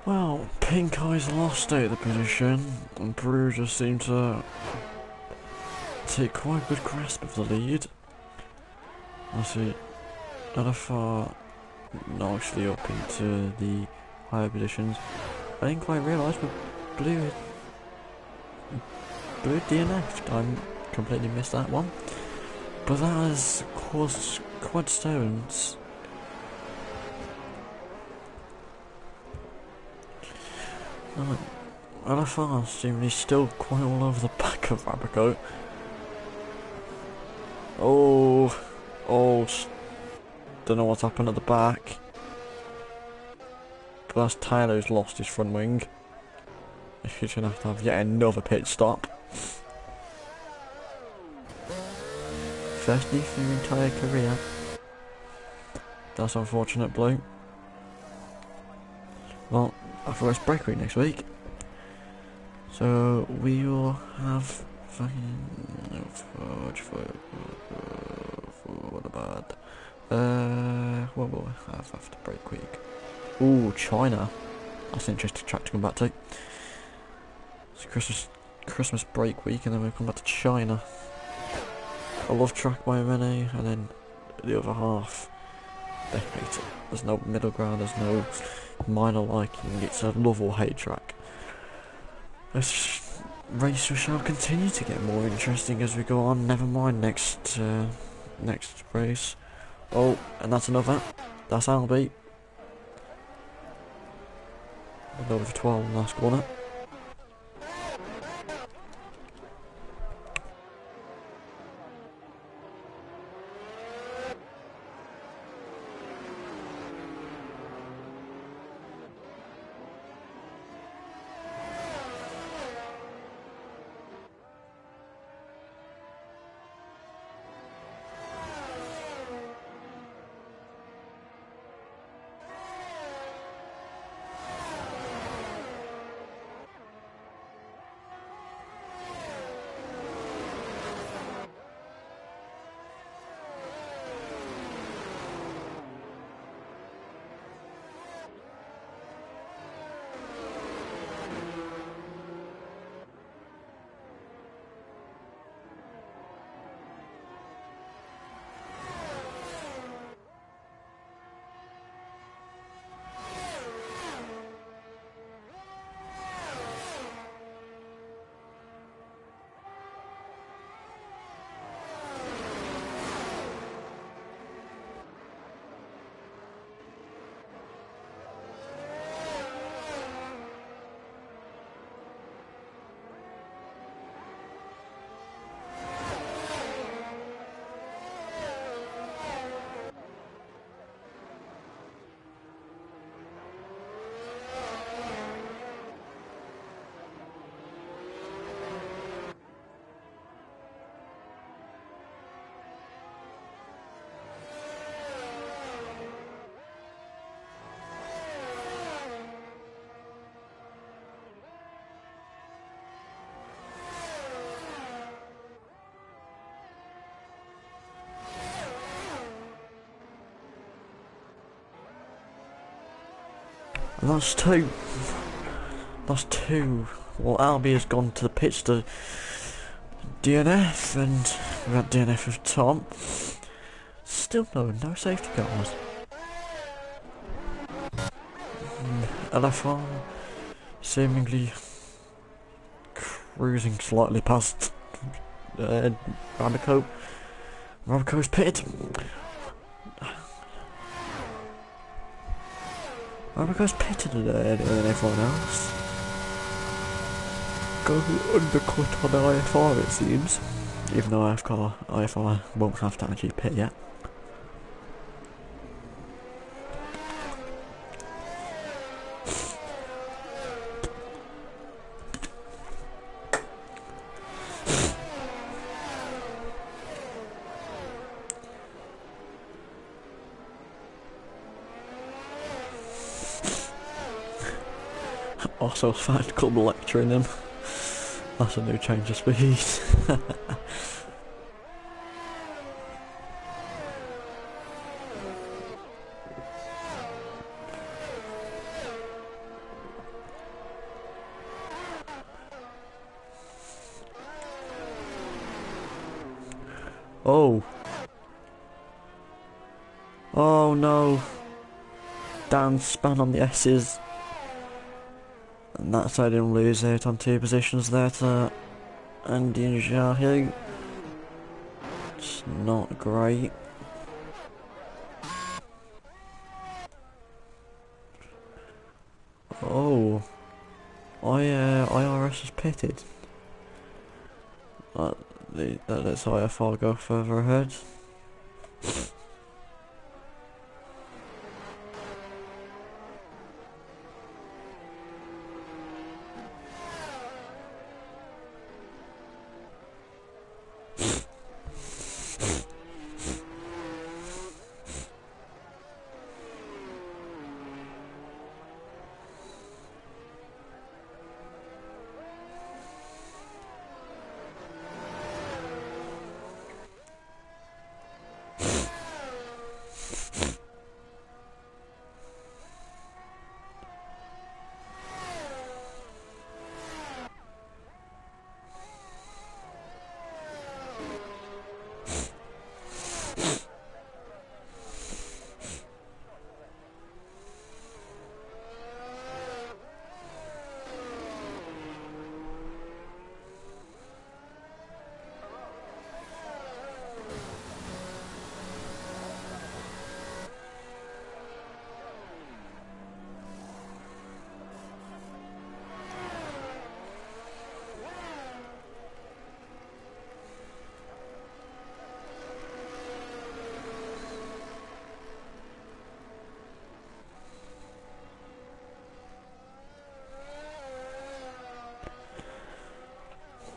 Well, Pink Eyes lost out of the position, and Brew just seemed to take quite a good grasp of the lead. I see LFR not actually up into the higher positions. I didn't quite realise, but Blue DNF'd. I completely missed that one. But that has caused quad stones. LFR seemingly still quite all over the back of Rabico. Don't know what's happened at the back. But that's Tyler who's lost his front wing. He's going to have yet another pit stop. Firstly for your entire career. That's unfortunate, Blue. Well, after us break week next week. So we will have fucking what about what will we have after break week? Ooh, China. That's an interesting track to come back to. It's Christmas break week, and then we'll come back to China. I love track by many, and then the other half they hate it. There's no middle ground, there's no minor liking. It's a love or hate track. This race shall continue to get more interesting as we go on. Never mind next race. Oh, and that's another. That's Albie. Over 12 last corner. And that's two. That's two. Well, Albie has gone to the pits to DNF, and we've had DNF with Tom. Still no safety cars. LFR seemingly cruising slightly past Rabico. Rabico's pitted. Rabico's pitted than everyone else. Go undercut on the IFR, it seems. Even though IFR won't have to actually pit yet. Also, Fan Club lecturing him. That's a new change of speed. Oh. Oh no. Down span on the S's. And that's how I didn't lose out on two positions there to Andy and Jahi. It's not great. Oh. IRS is pitted. Let's IFR go further ahead.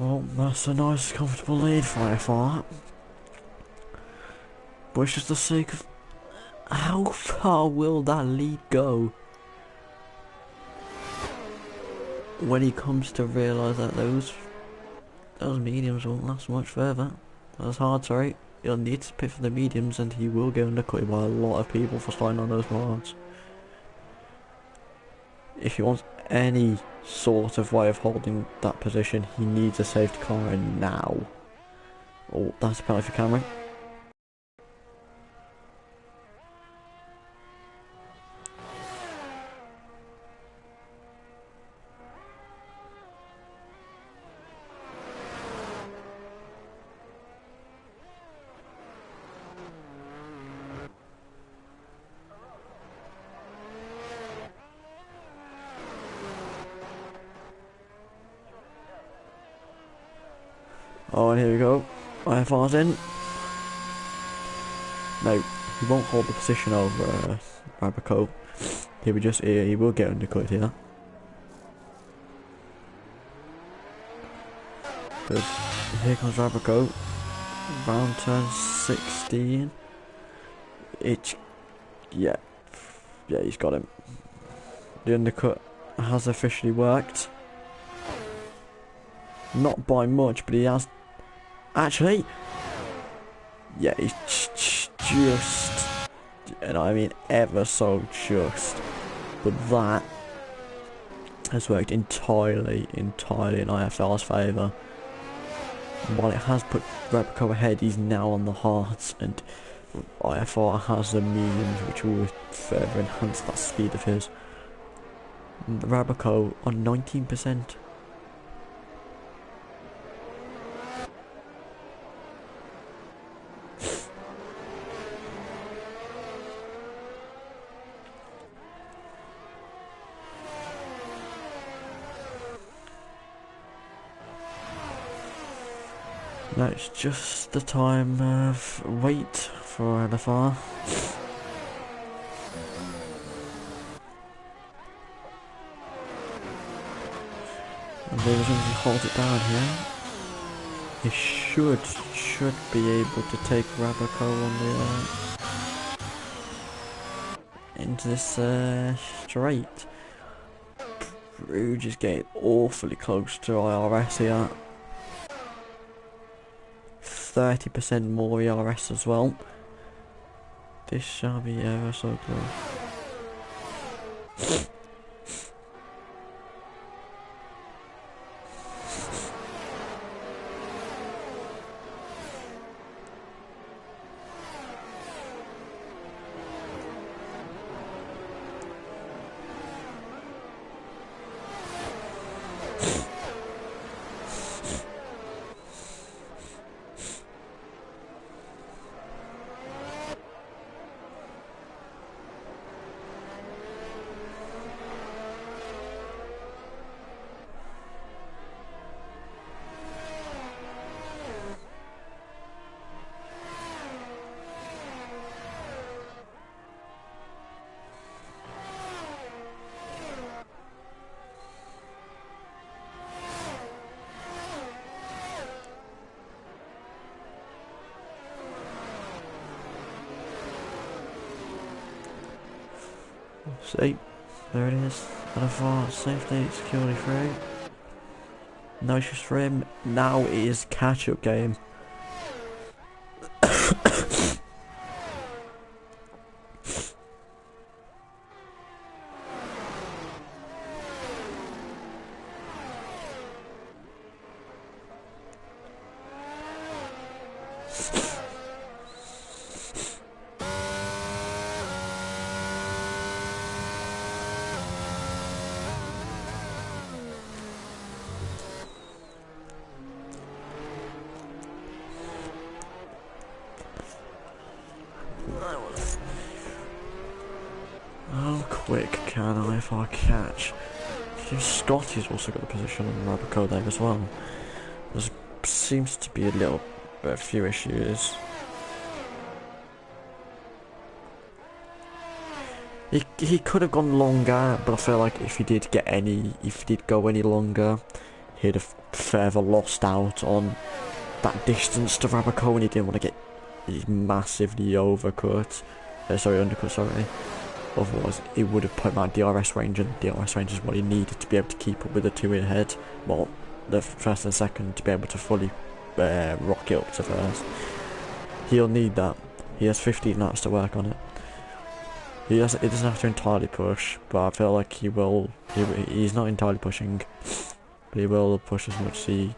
Well, that's a nice, comfortable lead for IFR. But it's just the sake of... How far will that lead go? When he comes to realise that those mediums won't last much further. Those hards, sorry. He'll need to pay for the mediums and he will get undercut by a lot of people for starting on those hards. If he wants any sort of way of holding that position, he needs a safety car now. Oh, that's a penalty for Cameron. Oh, and here we go. IFR's in. No, he won't hold the position over Rabico. He will get undercut here. Good. Here comes Rabico. Round turn 16. Yeah, he's got him. The undercut has officially worked. Not by much, but he has. Actually, yeah, he's just, and I mean ever so just, but that has worked entirely in IFL's favour. While it has put Replico ahead, he's now on the hards, and IFR has the mediums, which will further enhance that speed of his. Rabico on 19%. Now it's just the time of wait for LFR. And as long as he holds it down here, he should be able to take Rabico on the into this straight. Rouge is getting awfully close to IRS here. 30% more ERS as well. This shall be ever so close. See, there it is. LFR safely, securely through. No issues for him. Now it is catch-up game. How quick can IFR catch? Scotty's also got a position on Rabico there as well. There seems to be a few issues. He could have gone longer, but I feel like if he did go any longer, he'd have further lost out on that distance to Rabacone. He didn't want to get massively undercut, sorry. Otherwise, it would have put him at DRS range, and DRS range is what he needed to be able to keep up with the two ahead. Well, the first and second to be able to fully rock it up to first. He'll need that. He has 15 laps to work on it. He doesn't have to entirely push, but I feel like he will. He's not entirely pushing, but he will push as much as he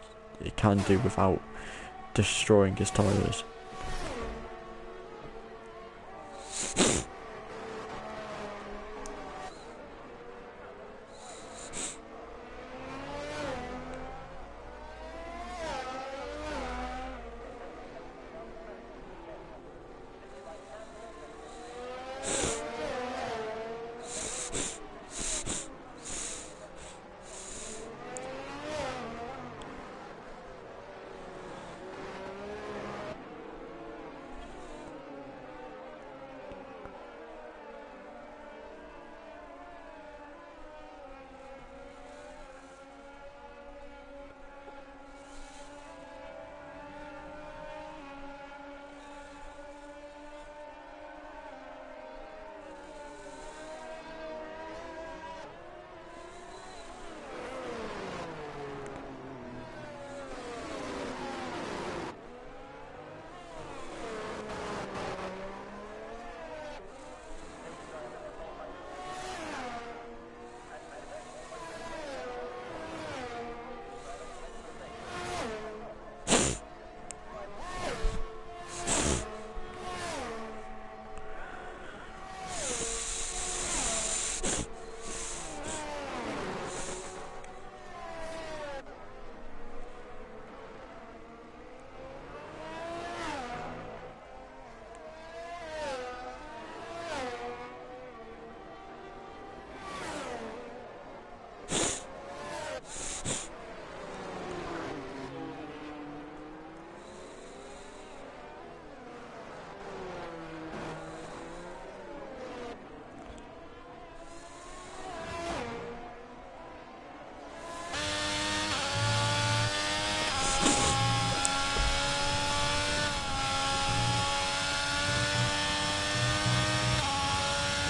can do without destroying his tyres.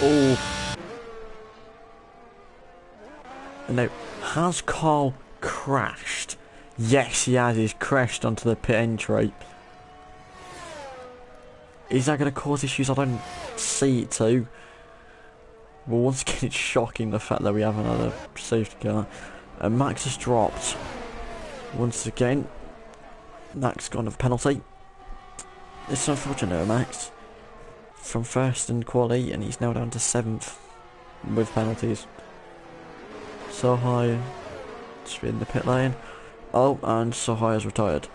Oh. Now, has Carl crashed? Yes, he has. He's crashed onto the pit entry. Is that going to cause issues? I don't see it to. Well, once again, it's shocking the fact that we have another safety car. And Max has dropped. Once again, Max got a penalty. It's unfortunate, Max. From first in quali, and he's now down to 7th with penalties. So high, just in the pit lane. Oh, and So High has retired.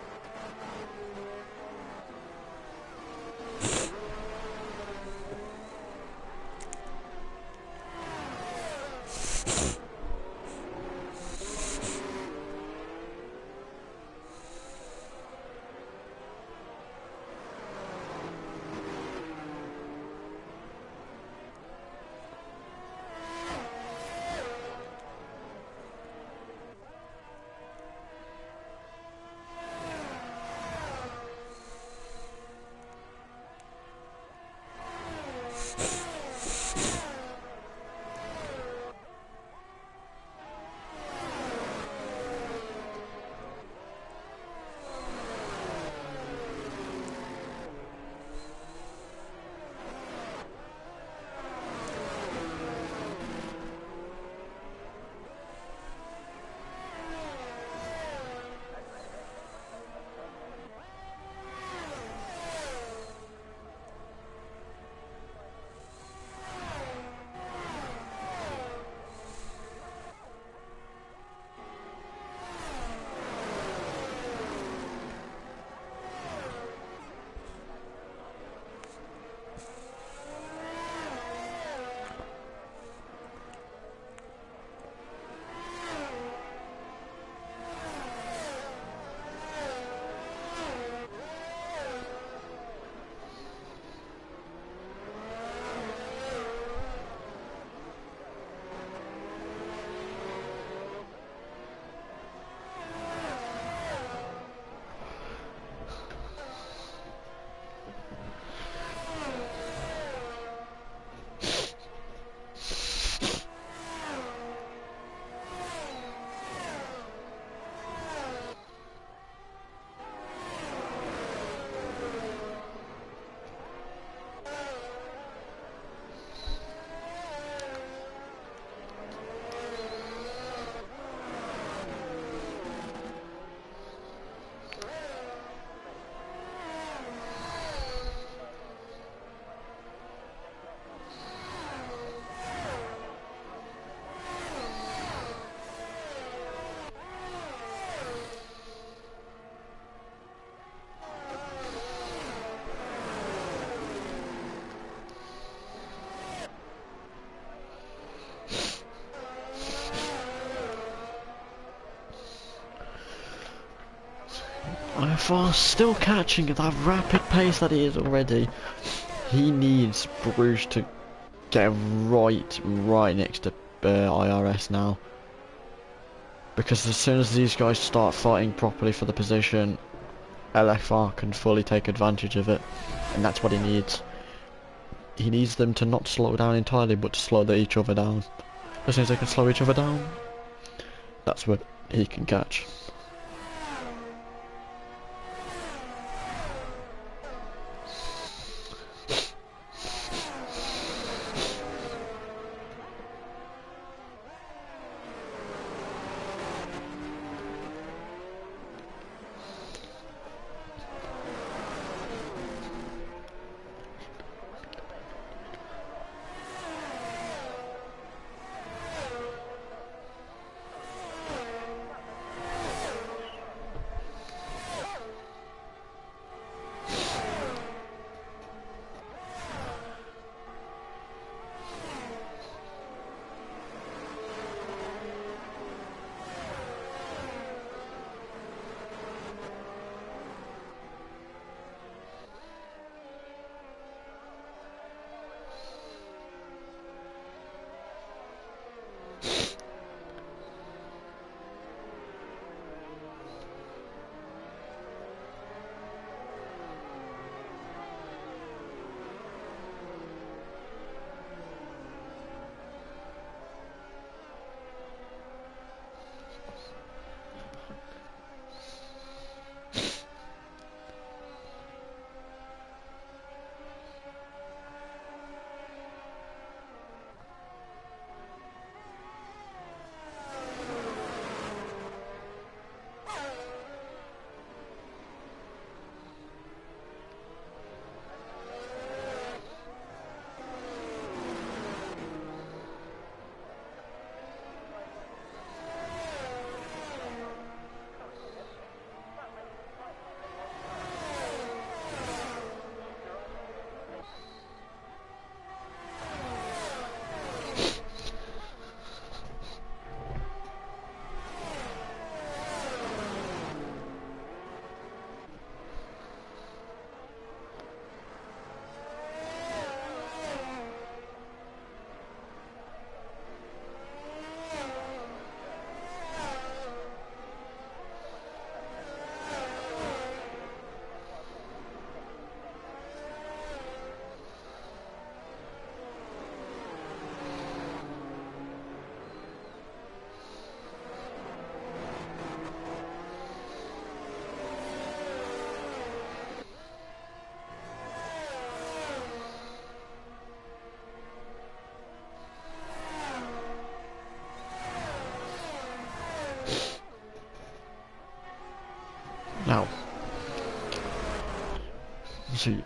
far, still catching at that rapid pace that he is already. He needs Bruges to get right next to IRS now. Because as soon as these guys start fighting properly for the position, LFR can fully take advantage of it. And that's what he needs. He needs them to not slow down entirely, but to slow each other down. As soon as they can slow each other down, that's what he can catch. Now, see,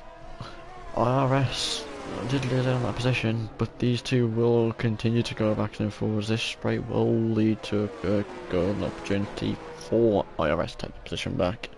IRS did lay down that position, but these two will continue to go back and forwards. This spray will lead to a golden opportunity for IRS to take the position back.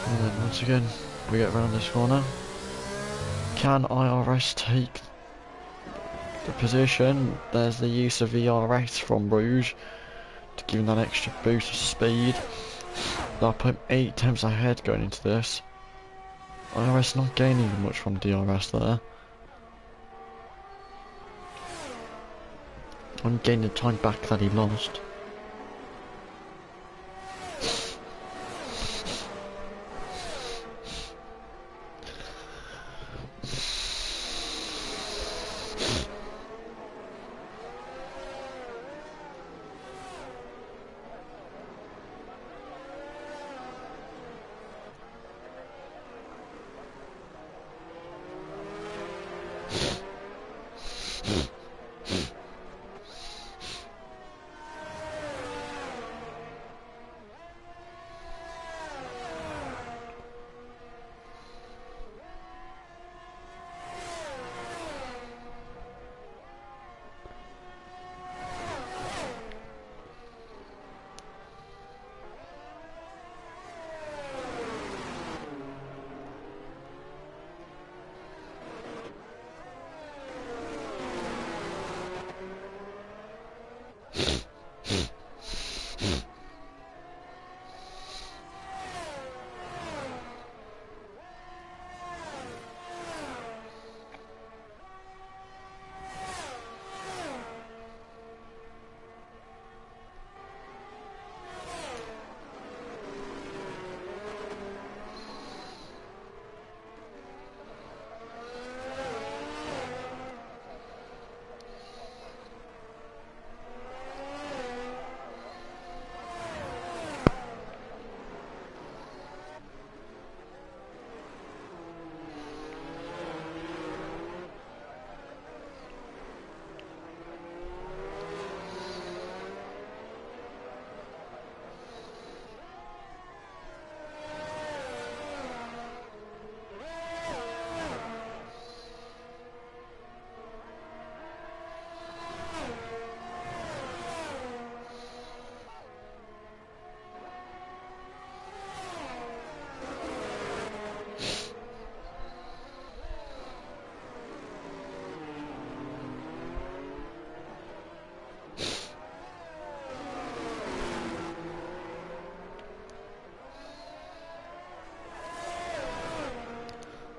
And then once again, we get around this corner. Can IRS take the position? There's the use of ERS from Bruges to give him that extra boost of speed. They'll put him 8 attempts ahead going into this. IRS not gaining much from DRS there. I'm gaining the time back that he lost.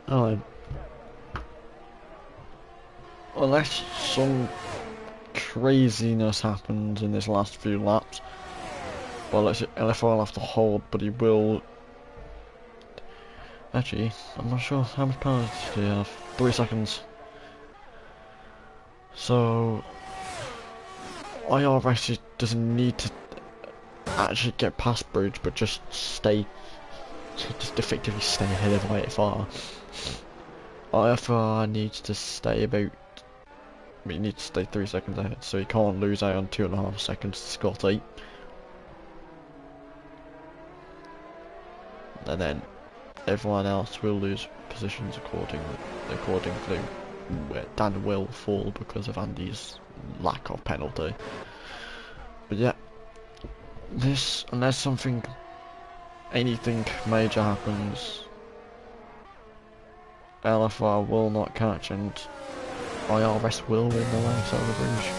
Oh, unless some craziness happens in this last few laps, well, LFR will have to hold, but he will. Actually, I'm not sure how much penalty do you have. 3 seconds. So, IRS doesn't need to actually get past Bridge, but just effectively stay ahead of IFR. IFR needs to stay about. He needs to stay 3 seconds ahead, so he can't lose out on 2.5 seconds to Scotty. And then everyone else will lose positions according to where Dan will fall because of Andy's lack of penalty. But yeah, this, unless anything major happens, LFR will not catch and IRS will win the race over Bruges.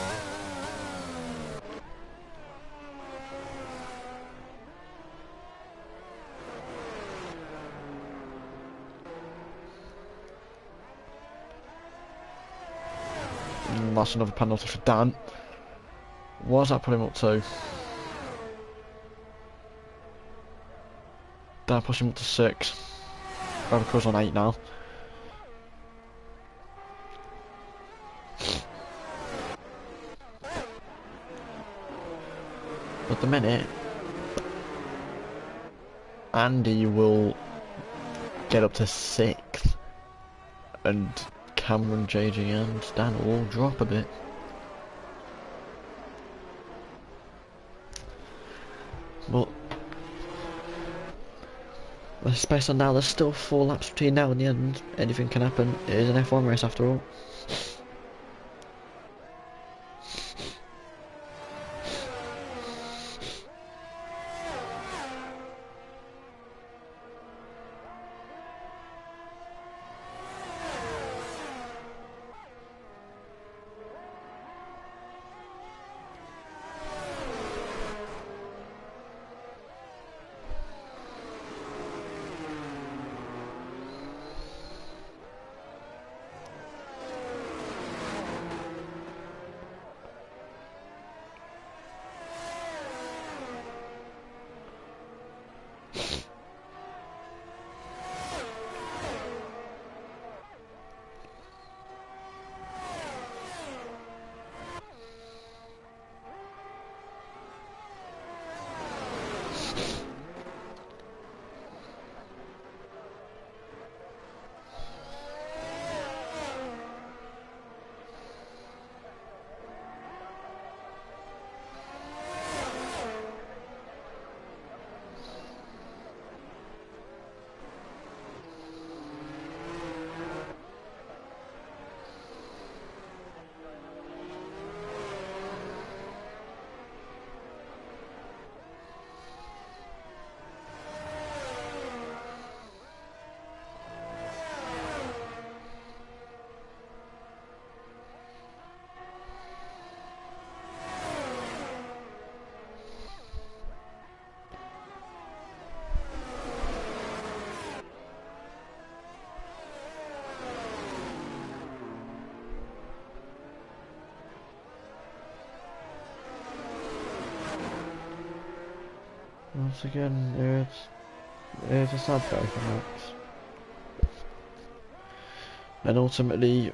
And that's another penalty for Dan. What does that put him up to? Dan push him up to 6. Rebecca's on 8 now. At the minute, Andy will get up to 6th, and Cameron, JG and Dan will drop a bit. But based on now, there's still 4 laps between now and the end. Anything can happen. It is an F1 race after all. once again, it's a sad day for Max. And ultimately,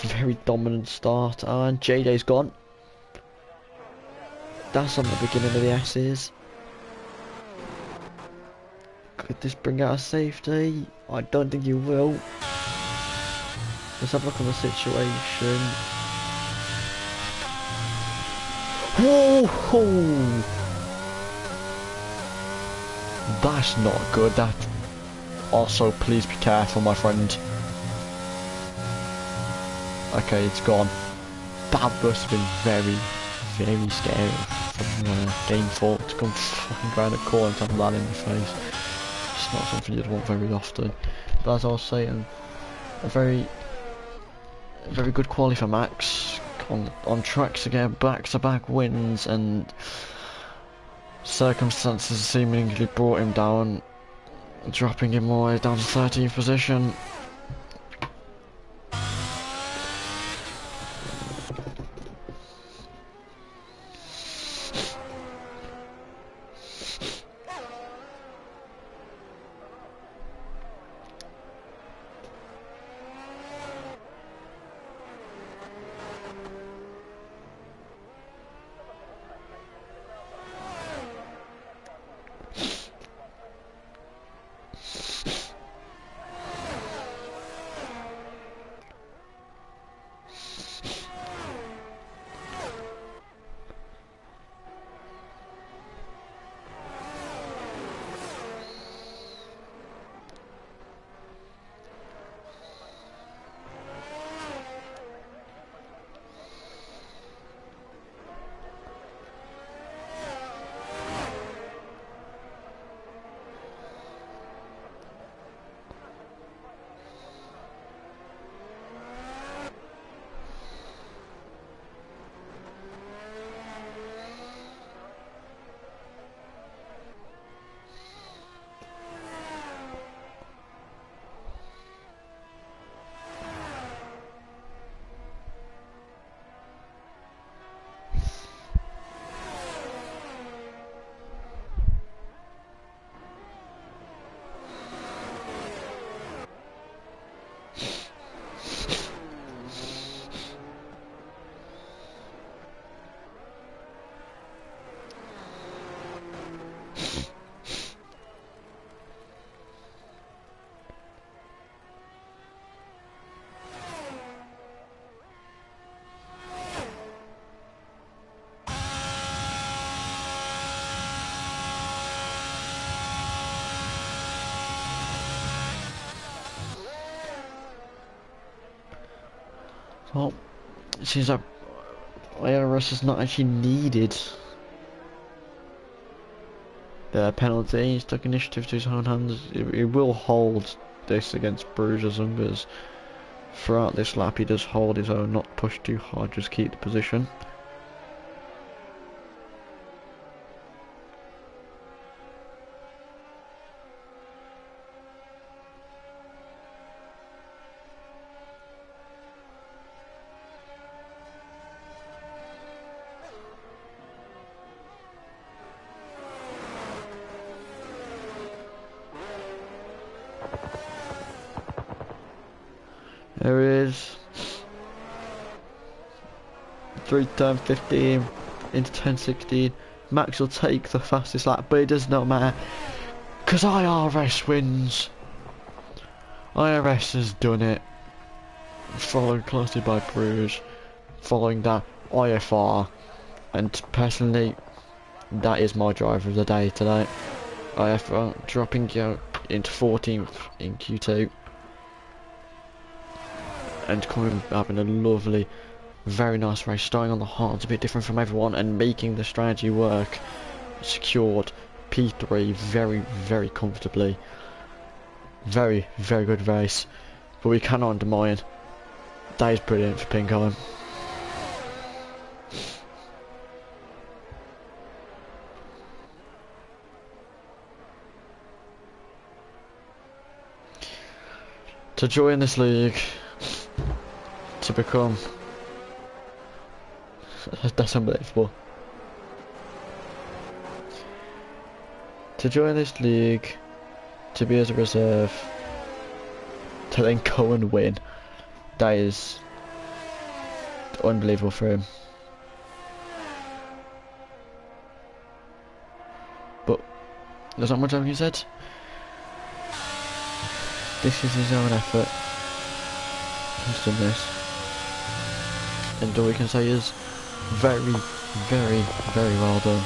very dominant start, and JJ's gone. That's on the beginning of the S's. Could this bring out a safety? I don't think you will. Let's have a look on the situation. Whoa! That's not good. That. Also, please be careful, my friend. Okay, it's gone. That must have been very, very scary from game 4 to come fucking round the corner and have that in the face. It's not something you'd want very often. But as I was saying, a very good quality for Max on track to get back-to-back wins, and circumstances seemingly brought him down, dropping him all the way down to 13th position. Well, it seems like IRS is not actually needed. The penalty, he's took initiative to his own hands. He will hold this against Bruges as long as throughout this lap he does hold his own, not push too hard, just keep the position. There it is. 3 turn 15 into 10-16. Max will take the fastest lap, but it does not matter because IRS wins. IRS has done it. Followed closely by Bruges. Following that, IFR. And personally, that is my driver of the day today. IFR dropping out into 14th in Q2. And coming having a lovely, very nice race, starting on the hard, a bit different from everyone, and making the strategy work. Secured P3 very, very comfortably. Very, very good race, but we cannot undermine. That is brilliant for Pinkheim. To join this league, to become, that's unbelievable. to join this league, to be as a reserve, to then go and win. That is unbelievable for him. But there's not much I can say. This is his own effort. He's done this. And all we can say is very, very, very well done.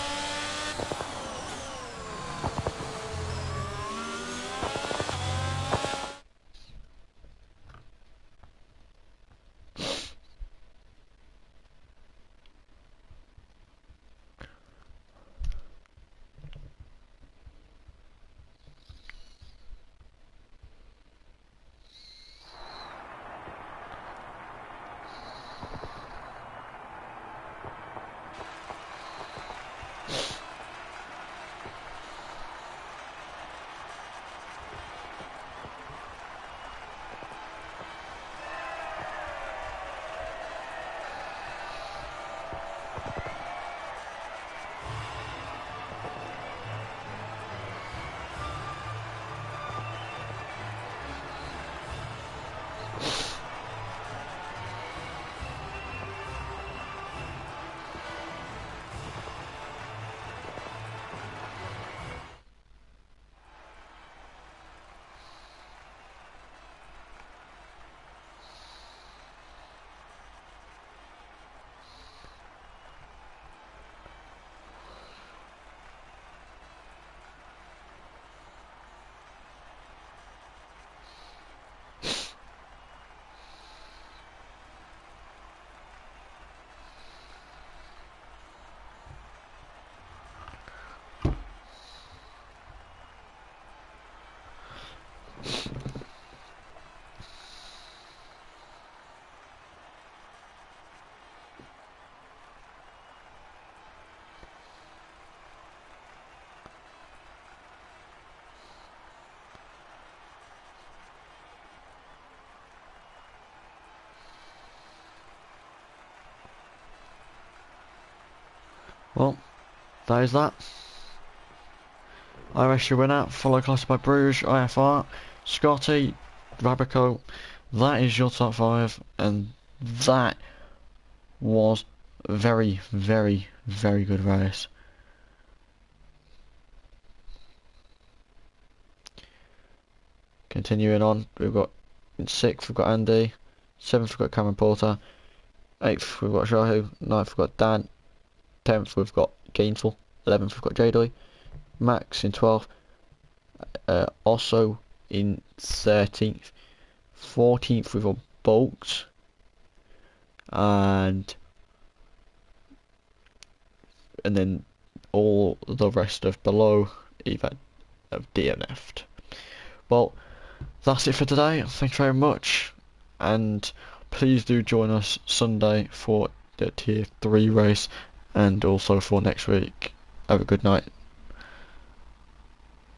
Well, that is that. Irish winner, followed closely by Bruges, IFR, Scotty, Rabico. That is your top 5, and that was a very, very, very good race. Continuing on, we've got in 6th we've got Andy, 7th we've got Cameron Porter, 8th we've got Shahu, 9th we've got Dan, 10th we've got Gainful, 11th we've got Jadoy, Max in 12th, also in 13th, 14th we've got Bolt, and then all the rest of below either have DNF'd. Well, that's it for today. Thanks very much, and please do join us Sunday for the Tier 3 race, and also for next week. Have a good night.